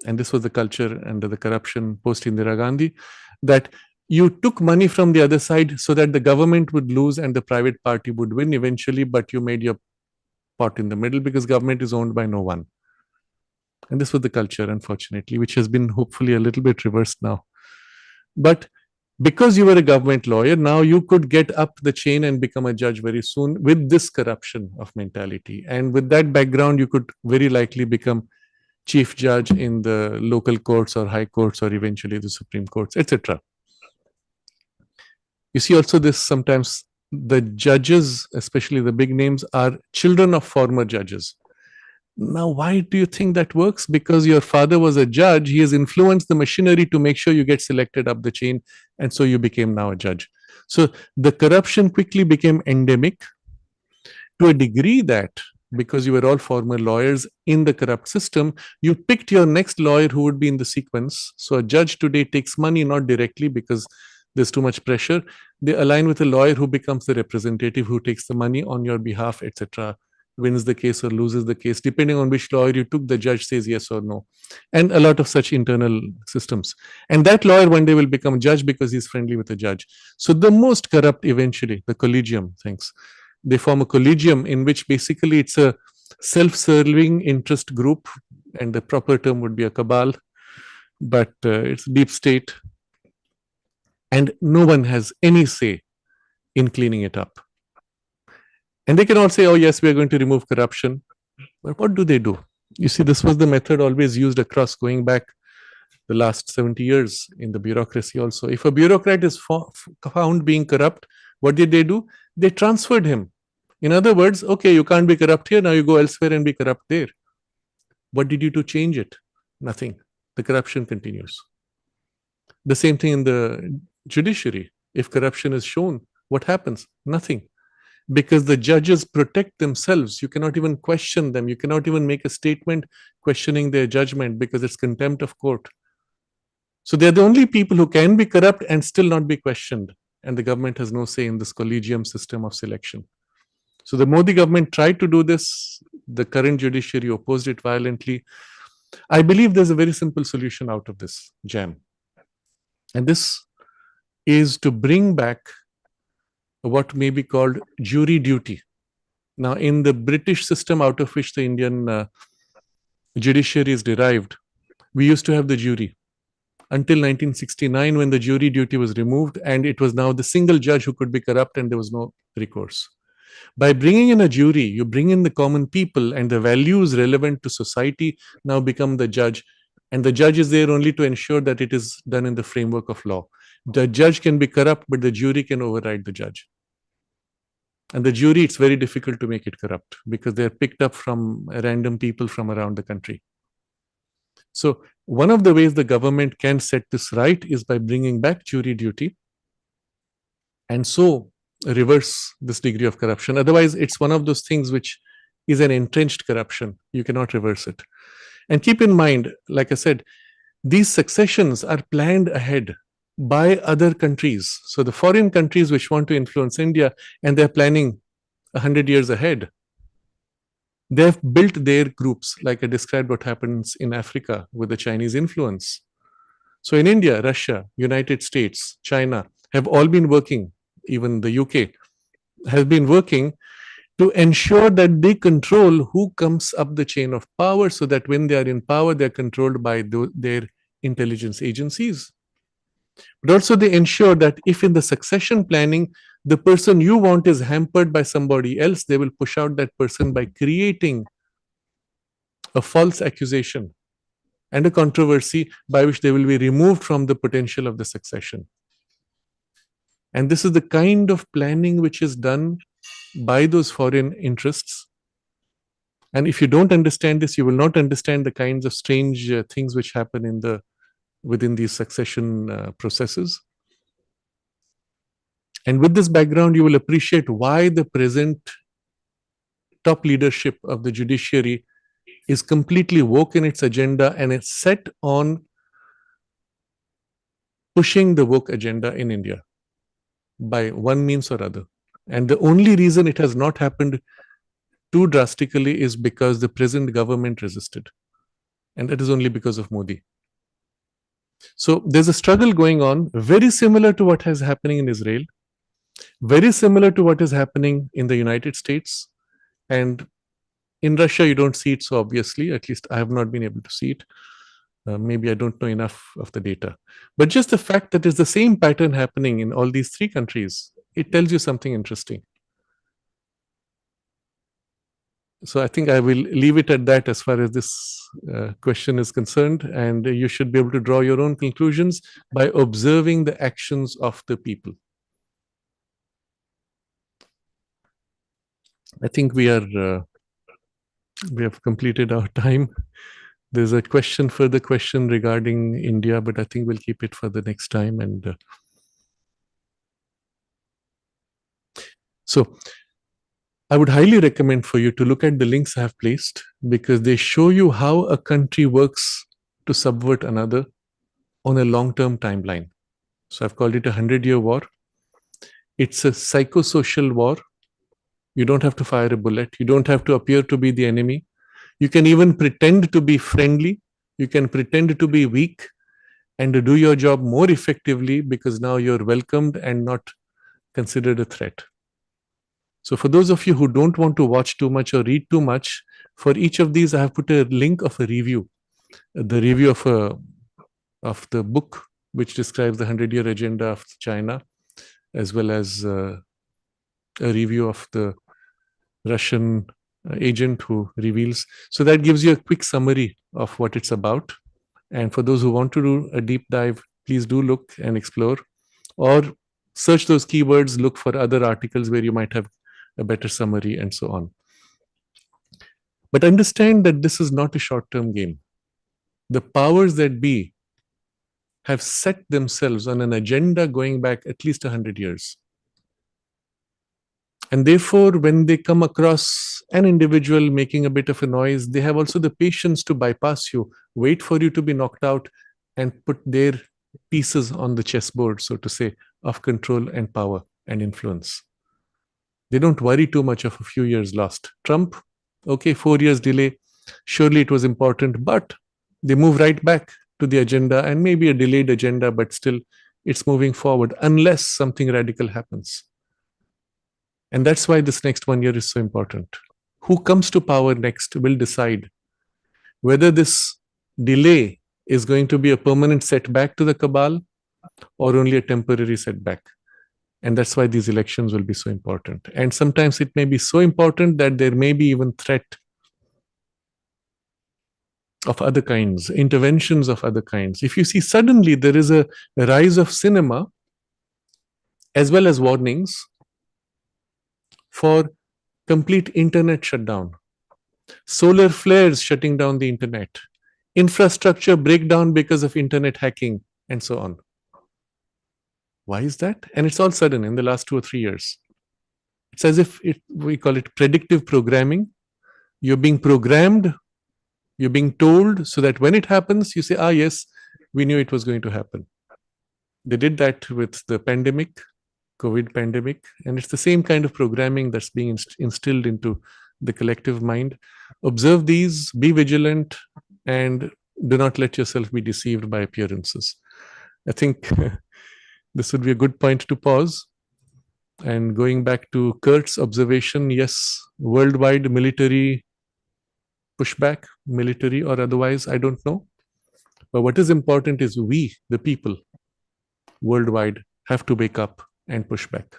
Speaker 3: and this was the culture under the corruption post Indira Gandhi, that you took money from the other side so that the government would lose and the private party would win eventually, but you made your pot in the middle because government is owned by no one. And this was the culture, unfortunately, which has been hopefully a little bit reversed now. But because you were a government lawyer, now you could get up the chain and become a judge very soon with this corruption of mentality. And with that background, you could very likely become chief judge in the local courts or high courts or eventually the Supreme Courts, etc. You see also this sometimes the judges, especially the big names, are children of former judges. Now, why do you think that works? Because your father was a judge, he has influenced the machinery to make sure you get selected up the chain, and so you became now a judge. So the corruption quickly became endemic to a degree that because you were all former lawyers in the corrupt system, you picked your next lawyer who would be in the sequence. So a judge today takes money not directly because there's too much pressure. They align with a lawyer who becomes the representative who takes the money on your behalf, etc., wins the case or loses the case. Depending on which lawyer you took, the judge says yes or no. And a lot of such internal systems. And that lawyer one day will become judge because he's friendly with the judge. So the most corrupt eventually, the collegium things. They form a collegium in which basically it's a self-serving interest group, and the proper term would be a cabal, but it's deep state. And no one has any say in cleaning it up. And they can all say, oh yes, we are going to remove corruption. But what do they do? You see, this was the method always used across going back the last 70 years in the bureaucracy also. If a bureaucrat is found being corrupt, what did they do? They transferred him. In other words, okay, you can't be corrupt here, now you go elsewhere and be corrupt there. What did you do to change it? Nothing. The corruption continues. The same thing in the judiciary. If corruption is shown, what happens? Nothing. Because the judges protect themselves. You cannot even question them. You cannot even make a statement questioning their judgment because it's contempt of court. So they're the only people who can be corrupt and still not be questioned. And the government has no say in this collegium system of selection. So the Modi government tried to do this. The current judiciary opposed it violently. I believe there's a very simple solution out of this jam. And this is to bring back what may be called jury duty. Now, in the British system out of which the Indian judiciary is derived, we used to have the jury until 1969 when the jury duty was removed, and it was now the single judge who could be corrupt and there was no recourse. By bringing in a jury, you bring in the common people, and the values relevant to society now become the judge And the judge is there only to ensure that it is done in the framework of law. The judge can be corrupt, but the jury can override the judge. And the jury, it's very difficult to make it corrupt because they're picked up from random people from around the country. So one of the ways the government can set this right is by bringing back jury duty and so reverse this degree of corruption. Otherwise, it's one of those things which is an entrenched corruption. You cannot reverse it. And keep in mind, like I said, these successions are planned ahead by other countries. So the foreign countries which want to influence India, and they're planning 100 years ahead, they've built their groups, like I described what happens in Africa with the Chinese influence. So in India, Russia, United States, China have all been working, even the UK has been working to ensure that they control who comes up the chain of power, so that when they are in power, they're controlled by their intelligence agencies. But also they ensure that if in the succession planning, the person you want is hampered by somebody else, they will push out that person by creating a false accusation and a controversy by which they will be removed from the potential of the succession. And this is the kind of planning which is done by those foreign interests. And if you don't understand this, you will not understand the kinds of strange things which happen within these succession processes. And with this background, you will appreciate why the present top leadership of the judiciary is completely woke in its agenda and it's set on pushing the woke agenda in India by one means or other. And the only reason it has not happened too drastically is because the present government resisted. And that is only because of Modi. So there's a struggle going on, very similar to what is happening in Israel, very similar to what is happening in the United States. And in Russia, you don't see it so obviously, at least I have not been able to see it. Maybe I don't know enough of the data. But just the fact that there's the same pattern happening in all these three countries, it tells you something interesting. So I think I will leave it at that as far as this question is concerned. And you should be able to draw your own conclusions by observing the actions of the people. I think we have completed our time. There's a further question regarding India, but I think we'll keep it for the next time. And so I would highly recommend for you to look at the links I have placed, because they show you how a country works to subvert another on a long-term timeline. So I've called it a 100-year war. It's a psychosocial war. You don't have to fire a bullet. You don't have to appear to be the enemy. You can even pretend to be friendly. You can pretend to be weak and to do your job more effectively, because now you're welcomed and not considered a threat. So for those of you who don't want to watch too much or read too much, for each of these I have put a link of a review. The review of the book which describes the 100-year agenda of China, as well as a review of the Russian agent who reveals. So that gives you a quick summary of what it's about. And for those who want to do a deep dive, please do look and explore, or search those keywords, look for other articles where you might have a better summary and so on. But understand that this is not a short-term game. The powers that be have set themselves on an agenda going back at least 100 years. And therefore, when they come across an individual making a bit of a noise, they have also the patience to bypass you, wait for you to be knocked out, and put their pieces on the chessboard, so to say, of control and power and influence. They don't worry too much of a few years lost. Trump, okay, 4 years delay, surely it was important, but they move right back to the agenda, and maybe a delayed agenda, but still it's moving forward unless something radical happens. And that's why this next 1 year is so important. Who comes to power next will decide whether this delay is going to be a permanent setback to the cabal or only a temporary setback. And that's why these elections will be so important. And sometimes it may be so important that there may be even threat of other kinds, interventions of other kinds. If you see suddenly there is a rise of cinema as well as warnings for complete internet shutdown, solar flares shutting down the internet, infrastructure breakdown because of internet hacking, and so on. Why is that? And it's all sudden in the last 2 or 3 years. It's as if we call it predictive programming. You're being programmed, you're being told, so that when it happens, you say, yes, we knew it was going to happen. They did that with the pandemic, COVID pandemic, and it's the same kind of programming that's being instilled into the collective mind. Observe these, be vigilant, and do not let yourself be deceived by appearances. I think this would be a good point to pause. And going back to Kurt's observation, yes, worldwide military pushback, military or otherwise, I don't know. But what is important is we, the people, worldwide, have to wake up and push back.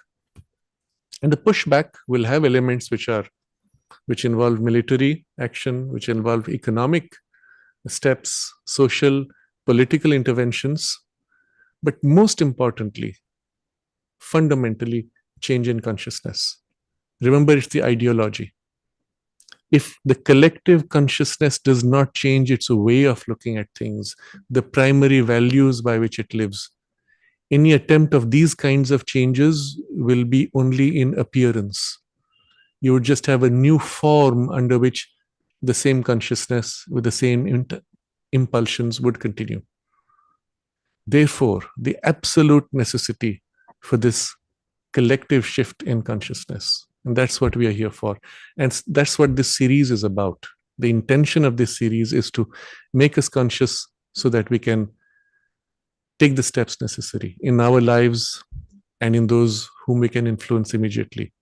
Speaker 3: And the pushback will have elements which involve military action, which involve economic steps, social, political interventions, but most importantly, fundamentally, change in consciousness. Remember, it's the ideology. If the collective consciousness does not change its way of looking at things, the primary values by which it lives, any attempt of these kinds of changes will be only in appearance. You would just have a new form under which the same consciousness with the same impulsions would continue. Therefore, the absolute necessity for this collective shift in consciousness. And that's what we are here for. And that's what this series is about. The intention of this series is to make us conscious so that we can take the steps necessary in our lives and in those whom we can influence immediately.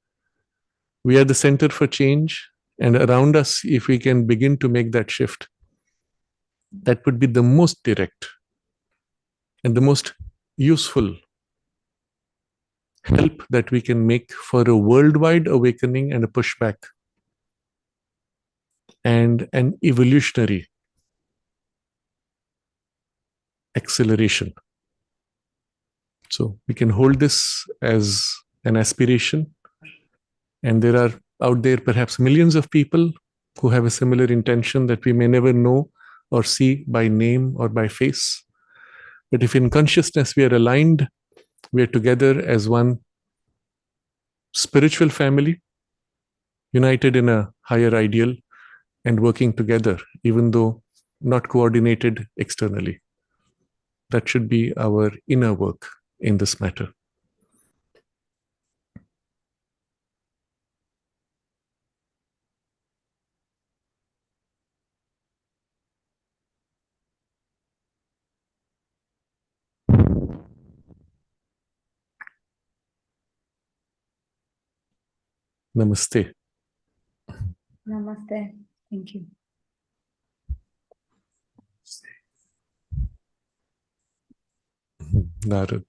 Speaker 3: We are the center for change, and around us, if we can begin to make that shift, that would be the most direct and the most useful help that we can make for a worldwide awakening and a pushback and an evolutionary acceleration. So we can hold this as an aspiration, and there are out there perhaps millions of people who have a similar intention that we may never know or see by name or by face. But if in consciousness we are aligned, we are together as one spiritual family, united in a higher ideal and working together, even though not coordinated externally. That should be our inner work in this matter. Namaste.
Speaker 1: Namaste. Thank you.
Speaker 3: Narad.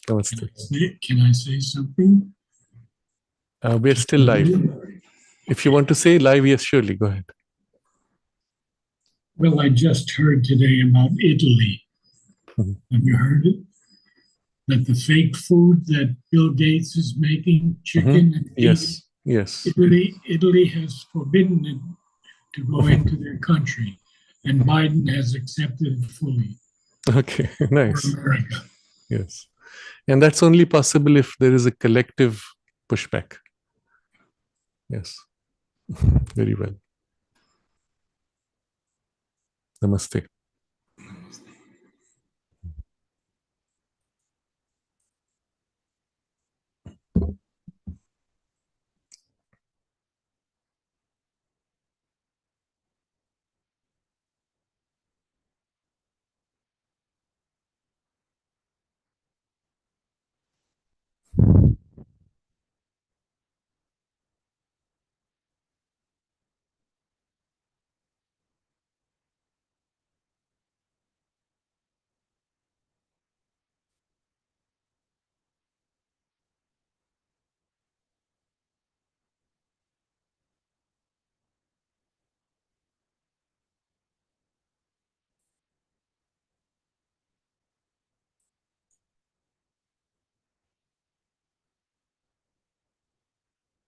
Speaker 3: Namaste.
Speaker 4: Can I say something?
Speaker 3: We're still live. If you want to say live, yes, surely, go ahead.
Speaker 4: Well, I just heard today about Italy.
Speaker 3: Mhm.
Speaker 4: Have you heard it? That the fake food that Bill Gates is making, chicken and meat,
Speaker 3: Yes, yes.
Speaker 4: Italy has forbidden it to go into their country, and Biden has accepted it fully
Speaker 3: Okay, nice.
Speaker 4: for America.
Speaker 3: Yes. And that's only possible if there is a collective pushback. Yes. Very well. Namaste.